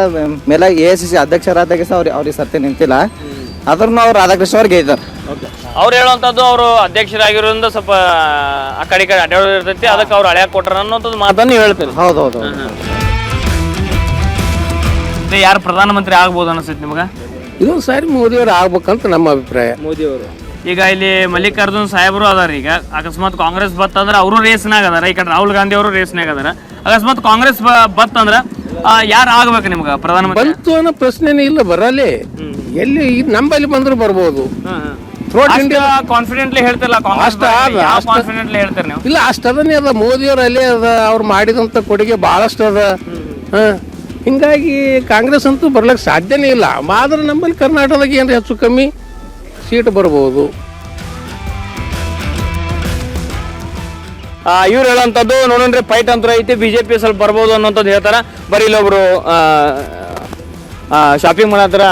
ಮೇಲೆ AICC ಅಧ್ಯಕ್ಷರಾದಾಗ ಅವ್ರಿಗೆ ಸರ್ತಿ ನಿಂತಿಲ್ಲ, ಅದ್ರೂ ಅವ್ರು ರಾಧಾಕೃಷ್ಣ ಅವ್ರಿಗೆ ಗೆದ್ದರು. ಅವ್ರು ಹೇಳುವಂಥದ್ದು ಅವರು ಅಧ್ಯಕ್ಷರಾಗಿರೋದ್ರಿಂದ ಸ್ವಲ್ಪ ಆ ಕಡೆ ಅಡ್ಡಾಡೋದು ಇರ್ತೈತಿ, ಅದಕ್ಕೆ ಅವ್ರು ಹಳೆ ಕೊಟ್ರ ಅನ್ನೋಂಥದ್ದು ಮಾತನ್ನು ಹೇಳ್ತೀರಿ. ಹೌದೌದು. ಯಾರು ಪ್ರಧಾನಮಂತ್ರಿ ಆಗ್ಬೋದು ಅನಿಸ್ತೈತಿ ನಿಮ್ಗೆ? ಇದೊಂದು ಸಾರಿ ಮೋದಿಯವರು ಆಗ್ಬೇಕಂತ ನಮ್ಮ ಅಭಿಪ್ರಾಯ. ಮೋದಿ ಅವರು ಈಗ ಇಲ್ಲಿ ಮಲ್ಲಿಕಾರ್ಜುನ್ ಸಾಹೇಬರು ಅದಾರ. ಈಗ ಅಕಸ್ಮಾತ್ ಕಾಂಗ್ರೆಸ್ ಬತ್ತಂದ್ರೆ ಅವರು ರೇಸ್ನಾಗ ಅದಾರ, ಈ ಕಡೆ ರಾಹುಲ್ ಗಾಂಧಿ ಅವರು ರೇಸ್ನಾಗ ಅದಾರ. ಅಕಸ್ಮಾತ್ ಕಾಂಗ್ರೆಸ್ ಬತ್ತಂದ್ರ ಯಾರು ಆಗ್ಬೇಕು ನಿಮ್ಗೆ ಪ್ರಧಾನಮಂತ್ರಿ? ಬಂತು ಅನ್ನೋ ಪ್ರಶ್ನೆನೇ ಇಲ್ಲ, ಬರಲಿ ಎಲ್ಲಿ ನಂಬಲ್ಲಿ ಬಂದ್ರು ಬರ್ಬೋದು. ಕಾನ್ಫಿಡೆಂಟ್ಲಿ ಹೇಳ್ತಿರಲ್ಲ ಕಾಂಗ್ರೆಸ್, ಕಾನ್ಫಿಡೆಂಟ್ಲಿ ಹೇಳ್ತಾರೆ ನೀವು? ಇಲ್ಲ, ಅಷ್ಟದನೇ ಅದ, ಮೋದಿಯವ್ರು ಅಲ್ಲೇ ಅದ, ಅವ್ರು ಮಾಡಿದಂಥ ಕೊಡುಗೆ ಭಾಳಷ್ಟು ಅದ. ಹಿಂಗಾಗಿ ಕಾಂಗ್ರೆಸ್ ಅಂತೂ ಬರ್ಲಿಕ್ಕೆ ಸಾಧ್ಯನೇ ಇಲ್ಲ. ಆದ್ರೆ ನಮ್ಮಲ್ಲಿ ಕರ್ನಾಟಕದಾಗ ಏನ್ರಿ ಹೆಚ್ಚು ಕಮ್ಮಿ ಸೀಟ್ ಬರ್ಬೋದು. ಇವ್ರು ಹೇಳೋಂಥದ್ದು ನೋಡೋಣ್ರಿ, ಫೈಟ್ ಅಂತ ಐತಿ, ಬಿಜೆಪಿ ಸ್ವಲ್ಪ ಬರ್ಬೋದು ಅನ್ನೋಂಥದ್ದು ಹೇಳ್ತಾರ. ಬರೀ ಇಲ್ಲೊಬ್ರು ಶಾಪಿಂಗ್ ಮಾಡತ್ತಾರ.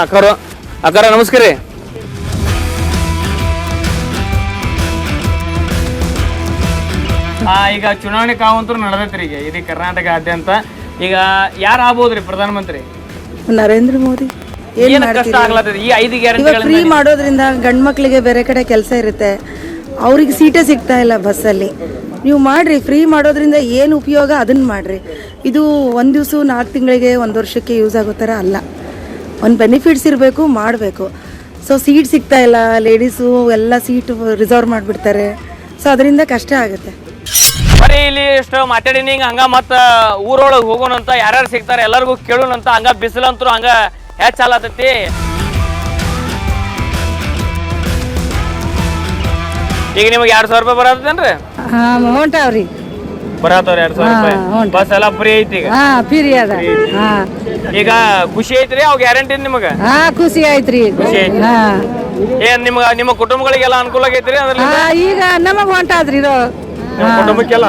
ಅಕ್ಕಾರ ನಮಸ್ಕಾರ ರೀ. ಈಗ ಚುನಾವಣೆ ಕಾವಂತೂ ನಡೆದೈತ್ರಿ ಈಗ ಇಡೀ ಕರ್ನಾಟಕದಾದ್ಯಂತ. ಈಗ ಯಾರು ಆಗ್ಬೋದ್ರಿ ಪ್ರಧಾನಮಂತ್ರಿ? ನರೇಂದ್ರ ಮೋದಿ. ಏನ್ ಕಷ್ಟ ಆಗ್ಲತ್ತದ ಈ 5 ಗ್ಯಾರಂಟಿಗಳ ಫ್ರೀ ಮಾಡೋದ್ರಿಂದ ಗಂಡು ಮಕ್ಳಿಗೆ ಬೇರೆ ಕಡೆ ಕೆಲಸ ಇರುತ್ತೆ, ಅವ್ರಿಗೆ ಸೀಟೇ ಸಿಗ್ತಾ ಇಲ್ಲ ಬಸ್ಸಲ್ಲಿ. ನೀವು ಮಾಡ್ರಿ, ಫ್ರೀ ಮಾಡೋದ್ರಿಂದ ಏನು ಉಪಯೋಗ ಅದನ್ನ ಮಾಡ್ರಿ. ಇದು ಒಂದು ದಿವಸ 4 ತಿಂಗಳಿಗೆ 1 ವರ್ಷಕ್ಕೆ ಯೂಸ್ ಆಗೋ ಥರ ಅಲ್ಲ. ಒಂದು ಬೆನಿಫಿಟ್ಸ್ ಇರಬೇಕು, ಮಾಡಬೇಕು. ಸೊ ಸೀಟ್ ಸಿಗ್ತಾ ಇಲ್ಲ, ಲೇಡೀಸು ಎಲ್ಲ ಸೀಟ್ ರಿಸರ್ವ್ ಮಾಡಿಬಿಡ್ತಾರೆ. ಸೊ ಅದರಿಂದ ಕಷ್ಟ ಆಗುತ್ತೆ. ಬರೀ ಇಲ್ಲಿ ಇಷ್ಟು ಮಾತಾಡಿನಿ ಹಂಗ ಮತ್ತ ಊರೊಳಗೆ ಹೋಗೋಣಂತ, ಯಾರ್ಯಾರು ಸಿಗ್ತಾರೆ ಎಲ್ಲರಿಗೂ ಕೇಳೋಣಂತ. ಹಂಗ ಬಿಸಿಲಂತೂ ಹಂಗ ಹೆಚ್ಚಾಲತೈತಿ. ಈಗ ನಿಮಗೆ 2,000 ರೂಪಾಯಿ ಬರತ್ತೇನ್ರಿ? ಹೊಂಟಾವ್ರಿ, ಬರತ್ತವ್ರಿ 2,000 ರೂಪಾಯಿ. ಬಸ್ ಎಲ್ಲ ಫ್ರೀ ಐತಿ ಈಗ? ಫ್ರೀ ಅದ. ಈಗ ಖುಷಿ ಐತ್ರಿ ಅವ್ ಗ್ಯಾರಂಟಿ ನಿಮಗ? ಖುಷಿ ಆಯ್ತ್ರಿ. ಖುಷಿ ಐತಿ. ಏನ್ ನಿಮ್ಮ ಕುಟುಂಬಗಳಿಗೆಲ್ಲ ಅನುಕೂಲ ಆಗೈತ್ರಿ ಅದ್ರಲ್ಲಿ? ಈಗ ನಮಗ್ ಹೊಂಟಾದ್ರಿ, ಕುಟುಂಬಕ್ಕೆಲ್ಲ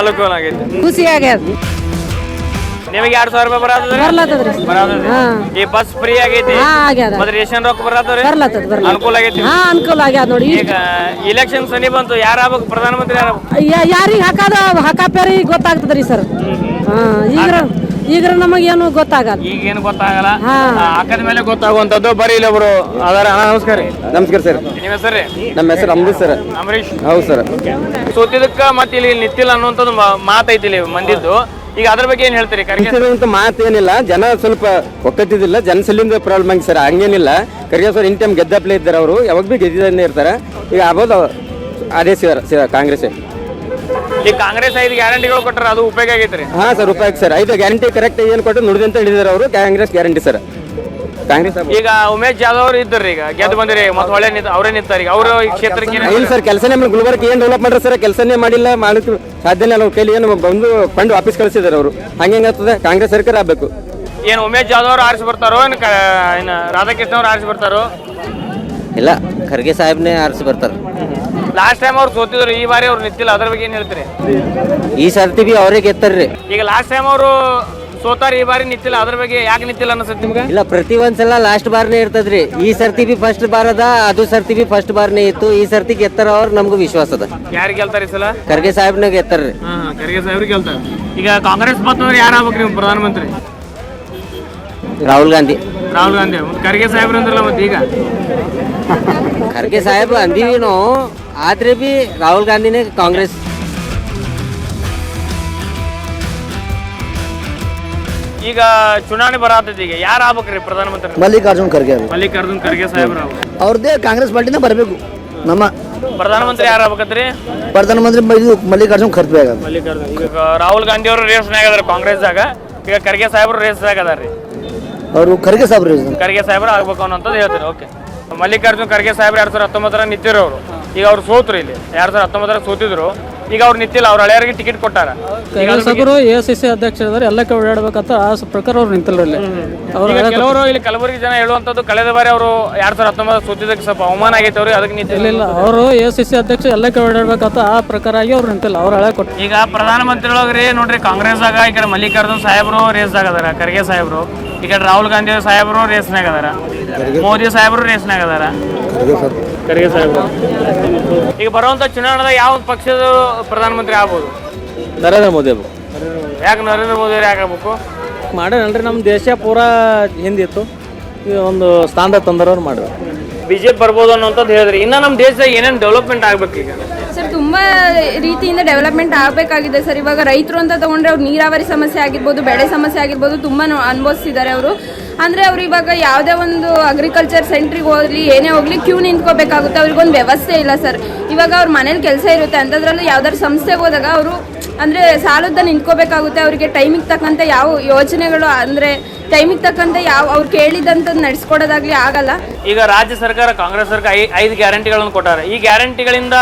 ಅನುಕೂಲ ಆಗೈತಿ, ಖುಷಿ ಆಗ್ಯದ. ನಿಮಗೆ 2,000 ರೂಪಾಯಿ ಬರತ್ತದ್ರಿ? ಈ ಬಸ್ ಫ್ರೀ ಆಗೈತಿ, ಮತ್ತೆ ರೇಷನ್ ರೊಕ್ಕ ಬರತ್ತವ್ರಿ? ಅನುಕೂಲ ಆಗೈತಿ, ಅನುಕೂಲ ಆಗ್ಯದ ನೋಡಿ. ಈಗ ಇಲೆಕ್ಷನ್ ಸನಿ ಬಂತು, ಯಾರು ಆಗ್ಬೇಕು ಪ್ರಧಾನಮಂತ್ರಿ? ಯಾರಿಗೆ ಹಾಕಾಪ್ಯಾರಿ ಗೊತ್ತಾಗ್ತದ್ರಿ ಸರ್. ಈಗ ನಮಗೇನು ಗೊತ್ತಾಗಲ್ಲ. ಈಗ ಏನು ಗೊತ್ತಾಗಲ್ಲ, ಹಾಕದ ಮೇಲೆ ಗೊತ್ತಾಗುವಂತದ್ದು. ಬರೀ ಇಲ್ಲೊಬ್ರು ಅದಾರ. ನಮಸ್ಕಾರ ರೀ. ನಮಸ್ಕಾರ ಸರ್. ನಿಮ್ಮ ಹೆಸರು ರೀ? ನಮ್ಮ ಹೆಸರು ಅಮೃತ್ ಸರ್. ಅಂಬರೀಶ್. ಹೌದು ಸರ್. ಸೋತಿದಕ್ಕ ಮತ್ತೆ ಇಲ್ಲಿ ನಿಂತಿಲ್ಲ ಅನ್ನುವಂಥದ್ದು ಮಾತೈತಿ ಇಲ್ಲಿ ಮಂದಿದ್ದು. ಈಗ ಅದ್ರ ಬಗ್ಗೆ ಏನ್ ಹೇಳ್ತೀರಿ? ಅಂತ ಮಾತೇನಿಲ್ಲ, ಜನ ಸ್ವಲ್ಪ ಒಕ್ಕತ್ತಿದಿಲ್ಲ, ಜನಸಲಿಂದ ಪ್ರಾಬ್ಲಮ್ ಆಗಿ ಸರ್. ಹಂಗೇನಿಲ್ಲ, ಖರ್ಗೆ ಸರ್ ಇನ್ ಟೈಮ್ ಗೆದ್ದಪ್ಲೇ ಇದ್ದಾರೆ, ಅವರು ಯಾವಾಗ ಭೀ ಗೆದ್ದಿದ್ದನ್ನೇ ಇರ್ತಾರೆ. ಈಗ ಆಗ್ಬೋದು ಅದೇ ಕಾಂಗ್ರೆಸ್. ಈಗ ಕಾಂಗ್ರೆಸ್ 5 ಗ್ಯಾರಂಟಿಗಳು ಕೊಟ್ಟರೆ ಅದು ಉಪಯೋಗ ಆಗೈತ್ರಿ? ಹಾ ಸರ್, ಉಪಯೋಗ ಸರ್. 5 ಗ್ಯಾರಂಟಿ ಕರೆಕ್ಟ್ ಏನು ಕೊಟ್ಟು ನುಡಿದಂತ ಹಿಡಿದಾರೆ ಅವರು. Congress guarantee sir. ಕಾಂಗ್ರೆಸ್ ಈಗ ಉಮೇಶ್ ಜಾಧವ್ ಅವ್ರು ಇದ್ದರು, ಈಗ ಗೆದ್ದು ಬಂದಿರಿ, ಮತ್ತೆ ಒಳ್ಳೆ ಅವರೇ ನಿಂತಾರೆ. ಈಗ ಅವರು ಈ ಕ್ಷೇತ್ರಕ್ಕೆ ಇಲ್ಲ ಸರ್, ಕೆಲಸನೇ ಗುಲ್ಬರ್ಗ ಏನು ಡೆವಲಪ್ ಮಾಡ್ರಿ ಸರ್, ಕೆಲಸನೇ ಮಾಡಿಲ್ಲ, ಮಾಡಕ್ಕೆ ಸಾಧ್ಯನೇ ಇಲ್ಲ. ಅವ್ರ ಕೈಲಿ ಏನು ಬಂದು ಫಂಡ್ ವಾಪಸ್ ಕಳಿಸಿದಾರೆ ಅವರು. ಹಂಗೆ ಆಗ್ತದೆ, ಕಾಂಗ್ರೆಸ್ ಸರ್ಕಾರ ಆಗ್ಬೇಕು. ಏನು ಉಮೇಶ್ ಜಾಧವ್ ಅವ್ರು ಆರಿಸಿ ಬರ್ತಾರೋ, ಏನು ರಾಧಾಕೃಷ್ಣ ಅವ್ರು ಆರಿಸಿ ಬರ್ತಾರೋ? ಇಲ್ಲ, ಖರ್ಗೆ ಸಾಹೇಬ್ನೇ ಆರಿಸಿ ಬರ್ತಾರೆ. ಲಾಸ್ಟ್ ಟೈಮ್ ಅವ್ರು ಸೋತಿದ್ರು, ಈ ಬಾರಿ ಅವ್ರು ನಿಂತಿಲ್ಲ, ಅದ್ರ ಬಗ್ಗೆ ಏನ್ ಹೇಳ್ತೀರಿ? ಈ ಸರ್ತಿ ಬಿ ಅವರೇ ಗೆತ್ತಾರ್ರಿ. ಈಗ ಲಾಸ್ಟ್ ಟೈಮ್ ಅವರು ಸೋತಾರ, ಈ ಬಾರಿ ನಿಂತಿಲ್ಲ, ಅದ್ರ ಬಗ್ಗೆ ಯಾಕೆ ನಿಂತಿಲ್ಲ ಅನ್ಸುತ್ತೆ ನಿಮ್ಗೆ? ಇಲ್ಲ, ಪ್ರತಿ ಒಂದ್ಸಲ ಲಾಸ್ಟ್ ಬಾರ್ನೇ ಇರ್ತದ್ರಿ. ಈ ಸರ್ತಿ ಬಿ ಫಸ್ಟ್ ಬಾರ್ ಅದ, ಅದು ಸರ್ತಿ ಬಿ ಫಸ್ಟ್ ಬಾರ್ನೇ ಇತ್ತು. ಈ ಸರ್ತಿ ಗೆತ್ತಾರ ಅವ್ರು, ನಮ್ಗೂ ವಿಶ್ವಾಸ ಅದ. ಯಾರು ಗೆಲ್ತಾರೆ ಈ ಸಲ? ಖರ್ಗೆ ಸಾಹೇಬ್ನ ಗೆತ್ತಾರ್ರಿ. ಖರ್ಗೆ ಸಾಹೇಬ್ರು ಗೆಲ್ತಾರೆ. ಈಗ ಕಾಂಗ್ರೆಸ್ ಬಂತಂದ್ರೆ ಯಾರು ಆಗ್ಬೇಕು ನೀವು ಪ್ರಧಾನಮಂತ್ರಿ? ರಾಹುಲ್ ಗಾಂಧಿ. ರಾಹುಲ್ ಗಾಂಧಿ. ಖರ್ಗೆ ಸಾಹೇಬ್ರು ಅಂದ್ರಲ್ಲ ಮತ್ತೆ ಈಗ? ಖರ್ಗೆ ಸಾಹೇಬ್ ಅಂದೀವಿ ನಾವು, ಆದ್ರೆ ಬಿ ರಾಹುಲ್ ಗಾಂಧಿನೇ ಕಾಂಗ್ರೆಸ್. ಈಗ ಚುನಾವಣೆ ಬರತೈತಿ, ಈಗ ಯಾರು ಆಗ್ಬೇಕ್ರಿ ಪ್ರಧಾನಮಂತ್ರಿ? ಮಲ್ಲಿಕಾರ್ಜುನ್ ಖರ್ಗೆ. ಮಲ್ಲಿಕಾರ್ಜುನ್ ಖರ್ಗೆ ಸಾಹೇಬ್ರು ಅವ್ರದ್ದೇ ಕಾಂಗ್ರೆಸ್ ಪಾರ್ಟಿನೇ ಬರಬೇಕು. ನಮ್ಮ ಪ್ರಧಾನಮಂತ್ರಿ ಯಾರು ಆಗ್ಬೇಕತ್ರಿ? ಪ್ರಧಾನಮಂತ್ರಿ ಮಲ್ಲಿಕಾರ್ಜುನ್ ಖರ್ಗೆ. ಮಲ್ಲಿಕಾರ್ಜುನ್. ಈಗ ರಾಹುಲ್ ಗಾಂಧಿ ಅವರು ರೇಸ್ನಾಗ ಅದಾರ ಕಾಂಗ್ರೆಸ್ದಾಗ, ಈಗ ಖರ್ಗೆ ಸಾಹೇಬ್ರು ರೇಸ್ದಾಗ ಅದಾರ್ರಿ. ಅವರು ಖರ್ಗೆ ಸಾಹೇಬ್ರು ಖರ್ಗೆ ಸಾಹೇಬ್ರು ಆಗ್ಬೇಕು ಅನ್ನೋಂಥದ್ದು ಹೇಳ್ತಾರೆ. ಓಕೆ. ಮಲ್ಲಿಕಾರ್ಜುನ್ ಖರ್ಗೆ ಸಾಹೇಬ್ರು 2019 ನಿಂತಿರು ಅವರು. ಈಗ ಅವ್ರು ಸೋತ್ರು ಇಲ್ಲಿ 2019 ಸೋತಿದ್ರು. ಈಗ ಅವ್ರು ನಿಂತಿಲ್ಲ, ಅವ್ರ ಹಳೆಯರಿಗೆ ಟಿಕೆಟ್ ಕೊಟ್ಟಾರ. ಕೈಲಾಸಕರು ACC ಅಧ್ಯಕ್ಷರಿದ್ದಾರೆ, ಎಲ್ಲಕ್ಕೆ ಓಡಾಡ್ಬೇಕಂತ ಆ ಪ್ರಕಾರ ಅವ್ರು ನಿಂತಿಲ್ಲ ಇಲ್ಲಿ. ಕೆಲವರು ಇಲ್ಲಿ ಕಲಬುರಗಿ ಜನ ಹೇಳುವಂತದ್ದು ಕಳೆದ ಬಾರಿ ಅವರು 2019 ಸೋತಿದ್ದಕ್ಕೆ ಸ್ವಲ್ಪ ಅವಮಾನ ಆಗೈತೆ ಅವ್ರಿಗೆ, ಅದಕ್ಕೆ ನಿಂತಿಲ್ಲ. ಅವರು ACC ಅಧ್ಯಕ್ಷ ಎಲ್ಲಕ್ಕೆ ಓಡಾಡ್ಬೇಕಂತ ಆ ಪ್ರಕಾರ ಆಗಿ ಅವ್ರು ನಿಂತಿಲ್ಲ, ಅವ್ರು ಹಳೆ ಕೊಟ್ಟು. ಈಗ ಪ್ರಧಾನಮಂತ್ರಿಗಳಾಗ್ರಿ ನೋಡ್ರಿ, ಕಾಂಗ್ರೆಸ್ದಾಗ ಈ ಕಡೆ ಮಲ್ಲಿಕಾರ್ಜುನ್ ಸಾಹೇಬರು ರೇಸ್ದಾಗ ಅದಾರ, ಖರ್ಗೆ ಸಾಹೇಬರು, ಈ ಕಡೆ ರಾಹುಲ್ ಗಾಂಧಿ ಸಾಹೇಬರು ರೇಸ್ನಾಗ ಅದಾರ, ಮೋದಿ ಸಾಹೇಬರು ರೇಸ್ನಾಗ ಅದಾರ, ಖರ್ಗೆ ಸಾಹೇಬರು. ಈಗ ಬರುವಂತ ಚುನಾವಣೆದಾಗ ಯಾವ ಪಕ್ಷದ ಪ್ರಧಾನಮಂತ್ರಿ ಆಗ್ಬೋದು? ನರೇಂದ್ರ ಮೋದಿ ಅವರು. ಯಾಕೆ ನರೇಂದ್ರ ಮೋದಿ ಅವ್ರು ಯಾಕೆ ಆಗ್ಬೇಕು? ಮಾಡ್ಯಾರಲ್ರಿ, ನಮ್ಮ ದೇಶ ಪೂರಾ ಹಿಂದಿತ್ತು, ಒಂದು ಸ್ಥಾನದಾಗ ತಂದರವ್ರು ಮಾಡ್ರಿ. BJP ಬರ್ಬೋದು ಅನ್ನೋಂಥದ್ದು ಹೇಳಿದ್ರಿ. ಇನ್ನು ನಮ್ಮ ದೇಶದಾಗ ಏನೇನು ಡೆವಲಪ್ಮೆಂಟ್ ಆಗ್ಬೇಕು ಈಗ? ಸರ್ ತುಂಬ ರೀತಿಯಿಂದ ಡೆವಲಪ್ಮೆಂಟ್ ಆಗಬೇಕಾಗಿದೆ ಸರ್. ಇವಾಗ ರೈತರು ಅಂತ ತಗೊಂಡ್ರೆ ಅವ್ರು ನೀರಾವರಿ ಸಮಸ್ಯೆ ಆಗಿರ್ಬೋದು, ಬೆಳೆ ಸಮಸ್ಯೆ ಆಗಿರ್ಬೋದು, ತುಂಬ ಅನುಭವಿಸ್ತಿದ್ದಾರೆ ಅವರು. ಅಂದರೆ ಅವರು ಇವಾಗ ಯಾವುದೇ ಒಂದು ಅಗ್ರಿಕಲ್ಚರ್ ಸೆಂಟ್ರಿಗೆ ಹೋಗಲಿ ಏನೇ ಹೋಗಲಿ ಕ್ಯೂ ನಿಂತ್ಕೋಬೇಕಾಗುತ್ತೆ, ಅವ್ರಿಗೊಂದು ವ್ಯವಸ್ಥೆ ಇಲ್ಲ ಸರ್. ಇವಾಗ ಅವ್ರ ಮನೇಲಿ ಕೆಲಸ ಇರುತ್ತೆ, ಅಂಥದ್ರಲ್ಲೂ ಯಾವ್ದಾದ್ರು ಸಂಸ್ಥೆಗೆ ಹೋದಾಗ ಅವರು ಅಂದರೆ ಸಾಲದ ನಿಂತ್ಕೋಬೇಕಾಗುತ್ತೆ. ಅವರಿಗೆ ಟೈಮಿಗೆ ತಕ್ಕಂತೆ ಯಾವ ಯೋಜನೆಗಳು ಅಂದರೆ ಟೈಮಿಗೆ ತಕ್ಕಂತೆ ಯಾವ ಅವ್ರು ಕೇಳಿದಂಥದ್ದು ನಡೆಸ್ಕೊಡೋದಾಗ್ಲಿ ಆಗಲ್ಲ. ಈಗ ರಾಜ್ಯ ಸರ್ಕಾರ, ಕಾಂಗ್ರೆಸ್ ಸರ್ಕಾರ 5 ಗ್ಯಾರಂಟಿಗಳನ್ನು ಕೊಟ್ಟಾರೆ. ಈ ಗ್ಯಾರಂಟಿಗಳಿಂದ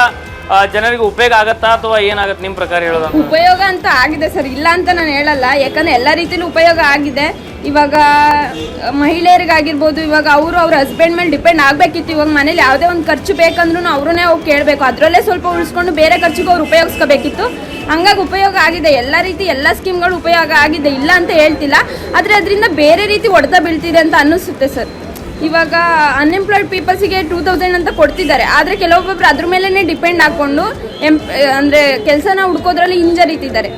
ಜನರಿಗೆ ಉಪಯೋಗ ಆಗತ್ತಾ ಅಥವಾ ಏನಾಗುತ್ತೆ ನಿಮ್ಮ ಪ್ರಕಾರ ಹೇಳೋದು? ಉಪಯೋಗ ಅಂತ ಆಗಿದೆ ಸರ್, ಇಲ್ಲ ಅಂತ ನಾನು ಹೇಳಲ್ಲ. ಯಾಕಂದರೆ ಎಲ್ಲ ರೀತಿಯಲ್ಲೂ ಉಪಯೋಗ ಆಗಿದೆ. ಇವಾಗ ಮಹಿಳೆಯರಿಗಾಗಿರ್ಬೋದು, ಇವಾಗ ಅವರು ಅವ್ರ ಹಸ್ಬೆಂಡ್ ಮೇಲೆ ಡಿಪೆಂಡ್ ಆಗಬೇಕಿತ್ತು. ಇವಾಗ ಮನೇಲಿ ಯಾವುದೇ ಒಂದು ಖರ್ಚು ಬೇಕಂದ್ರೂ ಅವರನ್ನೇ ಹೋಗಿ ಕೇಳಬೇಕು, ಅದರಲ್ಲೇ ಸ್ವಲ್ಪ ಉಳಿಸ್ಕೊಂಡು ಬೇರೆ ಖರ್ಚಿಗೆ ಅವ್ರು ಉಪಯೋಗಿಸ್ಕೋಬೇಕಿತ್ತು. ಹಂಗಾಗಿ ಉಪಯೋಗ ಆಗಿದೆ, ಎಲ್ಲ ರೀತಿ ಎಲ್ಲ ಸ್ಕೀಮ್ಗಳು ಉಪಯೋಗ ಆಗಿದೆ, ಇಲ್ಲ ಅಂತ ಹೇಳ್ತಿಲ್ಲ. ಆದರೆ ಅದರಿಂದ ಬೇರೆ ರೀತಿ ಹೊಡೆತ ಬೀಳ್ತಿದೆ ಅಂತ ಅನ್ನಿಸುತ್ತೆ ಸರ್. ಇವಾಗ ಅನ್ಎಂಪ್ಲಾಯ್ಡ್ ಪೀಪಲ್ಸಿಗೆ 2000 ಅಂತ ಕೊಡ್ತಿದ್ದಾರೆ, ಆದರೆ ಕೆಲವೊಬ್ಬೊಬ್ರು ಅದ್ರ ಮೇಲೇ ಡಿಪೆಂಡ್ ಹಾಕ್ಕೊಂಡು ಅಂದರೆ ಕೆಲಸನ ಹುಡ್ಕೋದ್ರಲ್ಲಿ ಹಿಂಜರಿತಿದ್ದಾರೆ.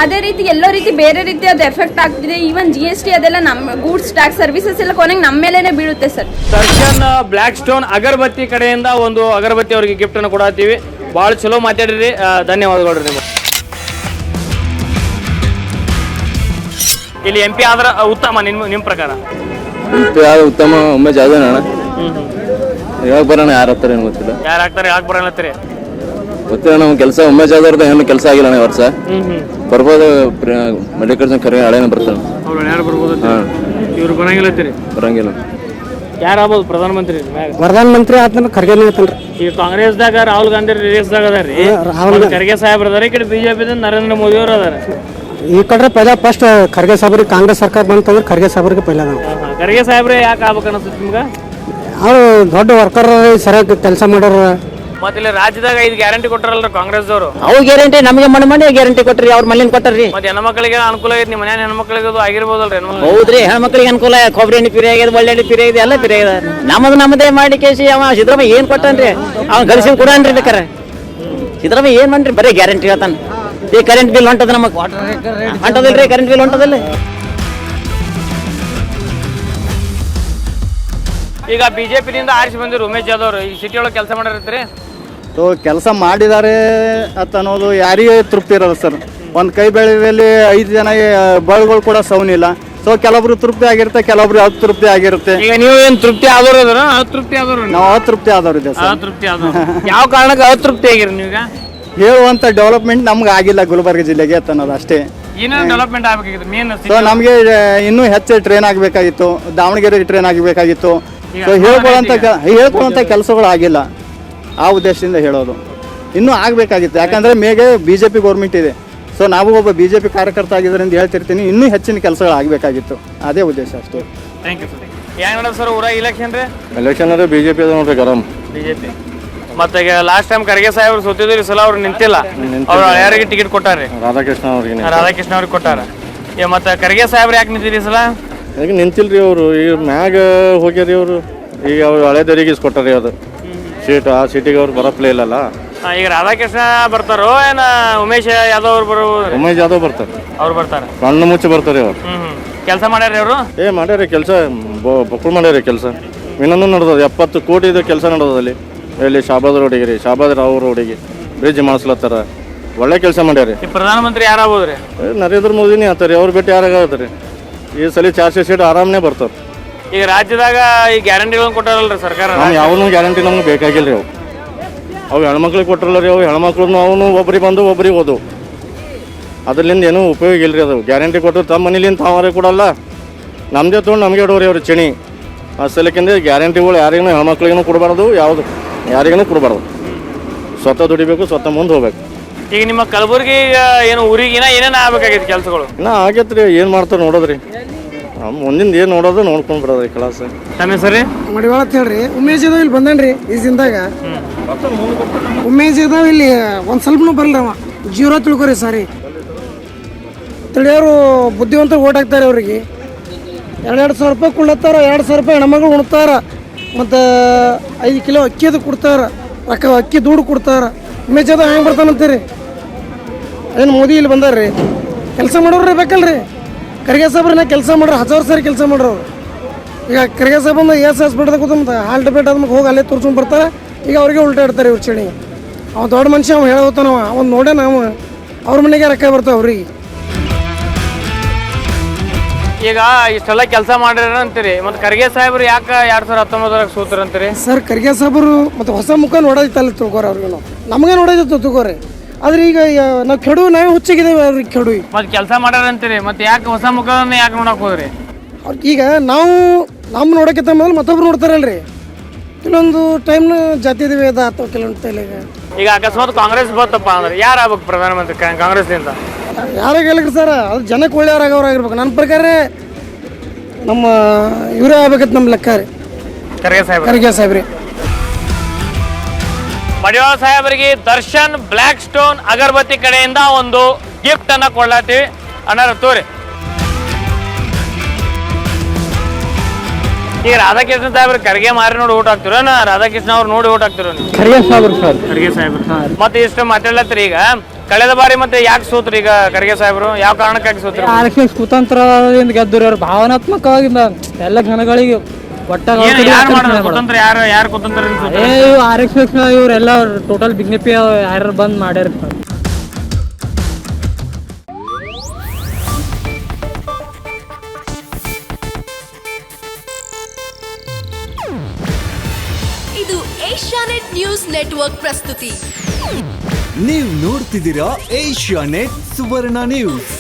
ಅದೇ ರೀತಿ ಎಲ್ಲೋ ರೀತಿ ಬೇರೆ ರೀತಿ ಅದು ಎಫೆಕ್ಟ್ ಆಗ್ತಿದೆ. ಈವನ್ GST ಅದೆಲ್ಲ ನಮ್ಮ ಗೂಡ್ಸ್ ಟ್ಯಾಕ್ಸ್ ಸರ್ವಿಸಸ್ ಎಲ್ಲ ಕೊನೆಗೆ ನಮ್ಮ ಮೇಲೇನೆ ಬೀಳುತ್ತೆ ಸರ್. ದರ್ಶನ್ ಬ್ಲ್ಯಾಕ್ ಸ್ಟೋನ್ ಅಗರಬತ್ತಿ ಕಡೆಯಿಂದ ಒಂದು ಅಗರಬತ್ತಿ ಅವರಿಗೆ ಗಿಫ್ಟ್ ಅನ್ನು ಕೊಡತ್ತೀವಿ. ಭಾಳ ಚಲೋ ಮಾತಾಡಿರಿ, ಧನ್ಯವಾದಗಳು ನಿಮಗೆ. ಇಲ್ಲಿ MP ಆದ್ರೆ ಉತ್ತಮ ನಿಮ್ಮ ಪ್ರಕಾರ? ಉತ್ತಮ ಉಮೇಶ್ ಜಾಧವ್ ಅಣ್ಣ. ಯಾವಾಗ ಬರೋಣ, ಯಾರು ಆಗ್ತಾರೆ ಏನು ಗೊತ್ತಿಲ್ಲ. ಯಾರು ಆಗ್ತಾರೆ, ಯಾಕೆ ಬರೋಣತ್ತೀರಿ ಗೊತ್ತಿಲ್ಲ. ನಮ್ಮ ಕೆಲಸ ಉಮೇಶ್ ಜಾಧವ್ರದ್ದು ಏನು ಕೆಲಸ ಆಗಿಲ್ಲ ಅಣ್ಣ ವರ್ಷ. ಬರ್ಬೋದು, ಮಲ್ಲಿಕಾರ್ಜುನ್ ಖರ್ಗೆ ಹಳೆನ ಬರ್ತಾನೆ. ಅವ್ರು ಯಾರು ಬರ್ಬೋದು? ಇವ್ರು ಬರಂಗಿಲ್ಲತ್ತೀರಿ? ಬರಂಗಿಲ್ಲ. ಯಾರಾಗ್ಬೋದು ಪ್ರಧಾನಮಂತ್ರಿ? ಪ್ರಧಾನಮಂತ್ರಿ ಆತನ ಖರ್ಗೆ ಇರ್ತಲ್ರಿ. ಈಗ ಕಾಂಗ್ರೆಸ್ದಾಗ ರಾಹುಲ್ ಗಾಂಧಿ ರೇಸ್ದಾಗ ಅದಾರಿ, ಖರ್ಗೆ ಸಾಹೇಬ್ರ ಅದಾರ. ಈ ಕಡೆ BJP ನರೇಂದ್ರ ಮೋದಿ ಅವರು ಅದಾರ. ಈ ಕಡೆ ಪೈಲ ಫಸ್ಟ್ ಖರ್ಗೆ ಸಾಹೇಬ್ರಿಗೆ ಕಾಂಗ್ರೆಸ್ ಸರ್ಕಾರ ಬಂತಂದ್ರೆ ಖರ್ಗೆ ಸಾಹೇಬ್ರಿಗೆ ಪೈಲ ನಾವು. ಖರ್ಗೆ ಸಾಹೇಬ್ರೆ ಯಾಕೆ ಆಗ್ಬೇಕು ಅನಿಸುತ್ತೆ ನಿಮ್ಗೆ? ಅವರು ದೊಡ್ಡ ವರ್ಕರ್, ಸರಿಯಾಗಿ ಕೆಲಸ ಮಾಡೋರು. ಮತ್ತೆ ಇಲ್ಲಿ ರಾಜ್ಯದಾಗ 5 ಗ್ಯಾರಂಟಿ ಕೊಟ್ಟಾರಲ್ರ ಕಾಂಗ್ರೆಸ್ ಅವರು? ಅವು ಗ್ಯಾರಂಟಿ ನಮಗೆ ಮನೆ ಗ್ಯಾರಂಟಿ ಕೊಟ್ರಿ, ಅವ್ರ ಮನೇಲಿ ಕೊಟ್ಟಾರ್ರಿ. ಮತ್ತೆ ಹೆಣ್ಮಕ್ಳಿಗೆ ಅನುಕೂಲ ಆಗೈತಿ, ನಿಮ್ಮ ಮನೆ ಹೆಣ್ಮಕ್ಳಿಗೆ ಅದು ಆಗಿರ್ಬೋದಲ್ರಿ? ಹೌದ್ರಿ, ಹೆಣ್ಮಕ್ಳಿಗೆ ಅನುಕೂಲ. ಕೊಬ್ಬರಿ ಎಣ್ಣೆ ಫ್ರೀ ಆಗಿದೆ, ಒಳ್ಳೆ ಎಣ್ಣೆ ಫ್ರೀ ಆಗಿದೆ, ಎಲ್ಲ ಫ್ರೀ ಆಗಿದೆ. ನಮ್ಮದೇ ಮಾಡಿ ಕೇಸಿ ಅವ ಸಿದ್ದರಾಮಯ್ಯ ಏನ್ ಕೊಟ್ಟನ್ರಿ? ಅವ್ನು ಗಳಿಸಿ ಕೊಡನ್ರಿ ಬೇಕಾರೆ. ಸಿದ್ದರಾಮಯ್ಯ ಏನ್ ಮಾಡ್ರಿ, ಬರೀ ಗ್ಯಾರಂಟಿ ಹೇಳ್ತಾನೆ. ಈ ಕರೆಂಟ್ ಬಿಲ್ ಹೊಂಟದ, ನಮಗೆ ಹೊಂಟದಿಲ್ರಿ, ಕರೆಂಟ್ ಬಿಲ್ ಹೊಂಟದಿಲ್ಲ. ಈಗ BJP-ದಿಂದ ಆರಿಸಿ ಬಂದಿರು ಉಮೇಶ್ ಜಾಧವ್ ಅವರು ಈ ಸಿಟಿ ಒಳಗೆ ಕೆಲಸ ಮಾಡಿರ್ತೀರಿ? ಸೊ ಕೆಲಸ ಮಾಡಿದ್ದಾರೆ ಅಂತ ಅನ್ನೋದು ಯಾರಿಗೆ ತೃಪ್ತಿ ಇರಲ್ಲ ಸರ್. ಒಂದು ಕೈ ಬೆಳೆಯಲ್ಲಿ 5 ಜನ ಬಳ್ಗಳು ಕೂಡ ಸೌನಿಲ್ಲ. ಸೊ ಕೆಲವೊಬ್ರು ತೃಪ್ತಿ ಆಗಿರುತ್ತೆ, ಕೆಲವೊಬ್ರು ಅತೃಪ್ತಿ ಆಗಿರುತ್ತೆ. ಈಗ ನೀವು ಏನು ತೃಪ್ತಿ ಆದವ್ರು ಅದರ ಅತೃಪ್ತಿ ಆದವ್ರು? ನಾವು ಅತೃಪ್ತಿ ಆದವ್ರು ಇದೆ ಸರ್. ಅತೃಪ್ತಿ ಆದವ್ರು ಯಾವ ಕಾರಣಕ್ಕೆ ಅತೃಪ್ತಿ ಆಗಿರಿ ನೀವೀಗ? ಹೇಳುವಂಥ ಡೆವಲಪ್ಮೆಂಟ್ ನಮ್ಗೆ ಆಗಿಲ್ಲ ಗುಲ್ಬರ್ಗ ಜಿಲ್ಲೆಗೆ ಅಂತ ಅನ್ನೋದು ಅಷ್ಟೇ. ಏನೇನು ಡೆವಲಪ್ಮೆಂಟ್ ಆಗಬೇಕಾಗಿತ್ತು ಮೇನ್? ಸೊ ನಮಗೆ ಇನ್ನೂ ಹೆಚ್ಚು ಟ್ರೈನ್ ಆಗಬೇಕಾಗಿತ್ತು, ದಾವಣಗೆರೆಗೆ ಟ್ರೈನ್ ಆಗಬೇಕಾಗಿತ್ತು. ಸೊ ಹೇಳ್ಕೊಳ್ಳೋಂಥ ಕೆಲಸಗಳು ಆಗಿಲ್ಲ, ಆ ಉದ್ದೇಶದಿಂದ ಹೇಳೋದು. ಇನ್ನೂ ಆಗಬೇಕಾಗಿತ್ತು, ಯಾಕಂದರೆ ಮೇಗೆ BJP ಗೌರ್ಮೆಂಟ್ ಇದೆ. ಸೊ ನಾವು ಒಬ್ಬ BJP ಕಾರ್ಯಕರ್ತ ಆಗಿದ್ದರಿಂದ ಹೇಳ್ತಿರ್ತೀನಿ, ಇನ್ನೂ ಹೆಚ್ಚಿನ ಕೆಲಸಗಳು ಆಗಬೇಕಾಗಿತ್ತು, ಅದೇ ಉದ್ದೇಶ ಅಷ್ಟೇ. Thank you sir. ಹೆಂಗೆ ನೋಡ ಸರ್ ಊರಾಗ ಇಲೆಕ್ಷನ್ ರೀ? ಎಲೆಕ್ಷನ್ ಅಂದರೆ BJP ಅದ ನೋಡ್ರಿ, ಗರಂ BJP. ಮತ್ತೆ ಈಗ ಲಾಸ್ಟ್ ಟೈಮ್ ಖರ್ಗೆ ಸಾಹೇಬ್ರು ಸೋತಿದ್ರು, ಈ ಸಲ ಅವ್ರು ನಿಂತಿಲ್ಲ. ಅವ್ರು ಯಾರಿಗೆ ಟಿಕೆಟ್ ಕೊಟ್ಟಾರ್ರಿ? ರಾಧಾಕೃಷ್ಣ ಅವ್ರಿಗೆ ಕೊಟ್ಟಾರ. ಮತ್ತೆ ಖರ್ಗೆ ಸಾಹೇಬ್ರು ಯಾಕೆ ನಿಂತಿರಿ ಈ ಸಲ? ಈಗ ನಿಂತಿಲ್ರಿ ಅವರು, ಈಗ ಮ್ಯಾಗ ಹೋಗ್ಯಾರಿ ಅವರು. ಈಗ ಅವ್ರು ಹಳೆದರಿಗೆ ಇಸ್ಕೊಟ್ಟಾರಿ ಅದು ಸೀಟ್, ಆ ಸೀಟಿಗೆ ಅವ್ರು ಬರಪ್ಲೇ ಇಲ್ಲಲ್ಲ. ಈಗ ರಾಧಾಕೃಷ್ಣ ಬರ್ತಾರೋ ಏನ ಉಮೇಶ್ ಯಾದವ್ ಅವ್ರು ಬರ್ಬೋದು? ಉಮೇಶ್ ಜಾಧವ್ ಬರ್ತಾರೆ. ಅವ್ರು ಬರ್ತಾರೆ, ಕಣ್ಣು ಮುಚ್ಚಿ ಬರ್ತಾರೆ ಅವ್ರು. ಕೆಲಸ ಮಾಡ್ಯಾರ ಅವರು? ಮಾಡ್ಯಾರಿ ಕೆಲಸ, ಬಕ್ಕಳು ಮಾಡ್ಯಾರಿ ಕೆಲಸ. ಇನ್ನೊಂದು ನಡೆದದ 70 ಕೋಟಿದು ಕೆಲಸ ನಡೆದಲ್ಲಿ. ಇಲ್ಲಿ ಶಾಬಾದ್ ರೋಡಿಗೆ ರೀ, ಶಾಬಾದ್ ರಾವ್ ರೋಡಿಗೆ ಬ್ರಿಡ್ಜ್ ಮಾಡಿಸ್ಲತ್ತಾರ. ಒಳ್ಳೆ ಕೆಲಸ ಮಾಡ್ಯಾರಿ. ಪ್ರಧಾನಮಂತ್ರಿ ಯಾರಾಗ್ಬೋದ್ರಿ? ನರೇಂದ್ರ ಮೋದಿನೇ ಆತಾರೆ, ಅವ್ರು ಬಿಟ್ಟು ಯಾರಾಗತ್ತಾರೆ. ಈ ಸಲ 400 ಸೀಟ್ ಆರಾಮನೇ ಬರ್ತಾರೆ. ಈಗ ರಾಜ್ಯದಾಗ ಈ ಗ್ಯಾರಂಟಿಗಳನ್ನ ಕೊಟ್ಟಾರಲ್ರಿ ಸರ್ಕಾರ? ನಾವು ಯಾವನು ಗ್ಯಾರಂಟಿ ನಮ್ಗೆ ಬೇಕಾಗಿಲ್ಲ ರೀ. ಅವು ಹೆಣ್ಮಕ್ಳಿಗೆ ಕೊಟ್ಟರಲ್ಲ ರೀ, ಅವು ಹೆಣ್ಮಕ್ಳು ಅವನು ಒಬ್ರಿಗೆ ಬಂದು ಒಬ್ರಿಗೆ ಹೋದು, ಅದರಿಂದ ಏನೂ ಉಪಯೋಗ ಇಲ್ಲ ರೀ. ಅದು ಗ್ಯಾರಂಟಿ ಕೊಟ್ಟರು ತಮ್ಮ ಮನೇಲಿಂದ ತಾವರೇ ಕೊಡಲ್ಲ, ನಮ್ಮದೇ ತೊಗೊಂಡು ನಮಗೆ ಇಡೋರಿ ಅವ್ರು ಚಣಿ. ಆ ಸಲಕ್ಕಿಂದ ಗ್ಯಾರಂಟಿಗಳು ಯಾರಿಗೂ ಹೆಣ್ಮಕ್ಳಿಗೂ ಕೊಡಬಾರ್ದು, ಯಾವುದು ಯಾರಿಗೂ ಕೊಡಬಾರ್ದು. ಸ್ವತಃ ದುಡಿಬೇಕು, ಸ್ವತಃ ಮುಂದೆ ಹೋಗ್ಬೇಕು. ಈಗ ನಿಮ್ಮ ಕಲಬುರಗಿ ಏನು ಊರಿಗಿನ ಏನೇನು ಆಗ್ಬೇಕಾಗಿತ್ತು ಕೆಲಸಗಳು? ಇನ್ನ ಆಗೈತ್ರಿ, ಏನು ಮಾಡ್ತಾರೆ ನೋಡೋದ್ರಿ. ಮುಂದಿನ ಏನು ನೋಡೋದು ನೋಡ್ಕೊಂಡು ಬಿಡೋದ್ರಿ ಕ್ಲಾಸ್. ತಮ್ಮ ಹೆಸರು ಮಡಿವಾಳ ಅಂತ ಹೇಳ್ರಿ. ಉಮೇಶ್ ಇದಾವ ಇಲ್ಲಿ ಬಂದನ್ರಿ ಈ ದಿನದಾಗ. ಉಮೇಶ್ ಇದಾವ ಇಲ್ಲಿ ಒಂದು ಸ್ವಲ್ಪನೂ ಬರಲ್ಲ ಅವ. ಜೀರೋ ತಿಳ್ಕೊರಿ ಸಾರಿ. ತಿಳಿಯೋರು ಬುದ್ಧಿವಂತರು ಓಟ್ ಹಾಕ್ತಾರೆ ಅವ್ರಿಗೆ. 2,000 ರೂಪಾಯಿ ಕೊಳ್ಳತ್ತಾರ, 2,000 ರೂಪಾಯಿ ಹೆಣ್ಮಗಳು ಉಣ್ತಾರ, ಮತ್ತು 5 ಕಿಲೋ ಅಕ್ಕಿ ಅದು ಕೊಡ್ತಾರ, ಅಕ್ಕಿ ದುಡ್ಡು ಕೊಡ್ತಾರ. ಉಮೇಶ್ ಅದ ಹೆಂಗೆ ಬರ್ತಾನಂತೀರಿ? ಏನು ಮೋದಿ ಇಲ್ಲಿ ಬಂದಾರ್ರಿ? ಕೆಲಸ ಮಾಡೋರು ಬೇಕಲ್ರಿ. ಖರ್ಗೆ ಸಾಬ್ರನ್ನ ಕೆಲಸ ಮಾಡ್ರಿ, 1000 ಸಾರಿ ಕೆಲಸ ಮಾಡ್ರಿ ಅವ್ರು. ಈಗ ಖರ್ಗೆ ಸಾಬ್ ಬಂದು ಹಾಸ್ಪಿಟಲ್ದಾಗ ಕೂತ ಹಾಲ್ ಟಿಬೇಟ್ ಆದ್ಮೇಲೆ ಹೋಗಿ ಅಲ್ಲೇ ತೋರ್ಸ್ಕೊಂಡು ಬರ್ತಾರೆ. ಈಗ ಅವ್ರಿಗೆ ಉಲ್ಟಾ ಇಡ್ತಾರೆ ಇವ್ರು ಚಳಿ. ಅವ ದೊಡ್ಡ ಮನುಷ್ಯ, ಅವ ಹೇಳೋತಾನವ, ಅವ್ನು ನೋಡೇ ನಾವು ಅವ್ರ ಮನೆಗೆ ರೊಕ್ಕ ಬರ್ತಾವ ಅವ್ರಿಗೆ. ಈಗ ಇಷ್ಟೆಲ್ಲ ಕೆಲಸ ಮಾಡಿರ ಅಂತೀರಿ, ಮತ್ತು ಖರ್ಗೆ ಸಾಹೇಬ್ರು ಯಾಕೆ 2019 ಸೋತ್ರ ಅಂತೀರಿ? ಸರ್, ಖರ್ಗೆ ಸಾಬ್ರು ಮತ್ತು ಹೊಸ ಮುಖ ನೋಡೋದಿತ್ತಲ್ಲ ತಿಳ್ಕೊರಿ ಅವ್ರಿಗೆ. ನಾವು ನಮಗೆ ನೋಡೋದಿತ್ತು ತಿಳ್ಕೊರಿ. ಆದ್ರೆ ಈಗ ನಾವು ಕೆಡು, ನಾವೇ ಹುಚ್ಚಾಗಿದ್ದೇವೆ ಅವ್ರಿಗೆ ಕೆಡು. ಮತ್ತೆ ಕೆಲಸ ಮಾಡ್ಯಾರ ಅಂತೀರಿ, ಮತ್ತೆ ಯಾಕೆ ಹೊಸ ಮುಖವನ್ನ ಯಾಕೆ ನೋಡಕ್ ಹೋದ್ರಿ? ಈಗ ನಾವು ನಮ್ಮ ನೋಡೋಕ್ಕಿಂತ ಮೊದಲು ಮತ್ತೊಬ್ರು ನೋಡ್ತಾರಲ್ರಿ. ಕೆಲವೊಂದು ಟೈಮ್ನ ಜಾತಿ ಭೇದ ಅಥವಾ ಕೆಲವೊಂದು ತಲೆಗೆ. ಈಗ ಅಕಸ್ಮಾತ್ ಕಾಂಗ್ರೆಸ್ ಬಂತಪ್ಪ ಅಂದ್ರೆ ಯಾರು ಆಗ್ಬೇಕು ಪ್ರಧಾನಮಂತ್ರಿ ಕಾಂಗ್ರೆಸ್ನಿಂದ? ಯಾರಾಗ ಹೇಳಿರಿ ಸರ್, ಅದು ಜನಕ್ಕೆ ಒಳ್ಳೆಯವ್ರಾಗವ್ರಾಗಿರ್ಬೇಕು. ನನ್ನ ಪ್ರಕಾರ ನಮ್ಮ ಇವರೇ ಆಗ್ಬೇಕಂತ ನಮ್ಮ ಲೆಕ್ಕ ರೀ, ಖರ್ಗೆ ಸಾಹೇಬ್ರಿ. ಮಡಿವಾಳ ಸಾಹೇಬರಿಗೆ ದರ್ಶನ್ ಬ್ಲ್ಯಾಕ್ ಸ್ಟೋನ್ ಅಗರಬತ್ತಿ ಕಡೆಯಿಂದ ಒಂದು ಗಿಫ್ಟ್ ಅನ್ನ ಕೊಡ್ಲಾತೀವಿ ಅಣ್ಣಾರ ತೋರಿ. ಈಗ ರಾಧಾಕೃಷ್ಣ ಸಾಹೇಬ್ರ ಖರ್ಗೆ ಮಾರಿ ನೋಡಿ ಓಟ್ ಹಾಕ್ತಿರೋ, ರಾಧಾಕೃಷ್ಣ ಅವ್ರು ನೋಡಿ ಓಟ್ ಹಾಕ್ತಿರೋ ನೀವು? ಖರ್ಗೆ ಸಾಹೇಬ್ರು. ಮತ್ತೆ ಇಷ್ಟು ಮಾತಾಡ್ಲತ್ರಿ. ಈಗ ಕಳೆದ ಬಾರಿ ಮತ್ತೆ ಯಾಕೆ ಸೋತ್ರಿ ಈಗ ಖರ್ಗೆ ಸಾಹೇಬ್ರು? ಯಾವ ಕಾರಣಕ್ಕಾಗಿ ಸೋತ್ರಿ? ಆರಕ್ಷಕ ಕುತಂತ್ರದಿಂದ ಗೆದ್ದರು ಅವ್ರು. ಭಾವನಾತ್ಮಕವಾಗಿ ಎಲ್ಲ ಜನಗಳಿಗೆ ಕುತಂತ್ರ ಯಾರು ಕುತಂತ್ರ? ಆರಕ್ಷಕ ಇವರೆಲ್ಲ ಟೋಟಲ್ ಬಿಜೆಪಿ ಯಾರು ಬಂದ್ ಮಾಡ್ಯಾರ. ಇದು ಏಷ್ಯಾನೆಟ್ ನ್ಯೂಸ್ ನೆಟ್ವರ್ಕ್ ಪ್ರಸ್ತುತಿ. ನೀವು ನೋಡ್ತಿದ್ದೀರಾ ಏಷ್ಯಾನೆಟ್ ಸುವರ್ಣ ನ್ಯೂಸ್.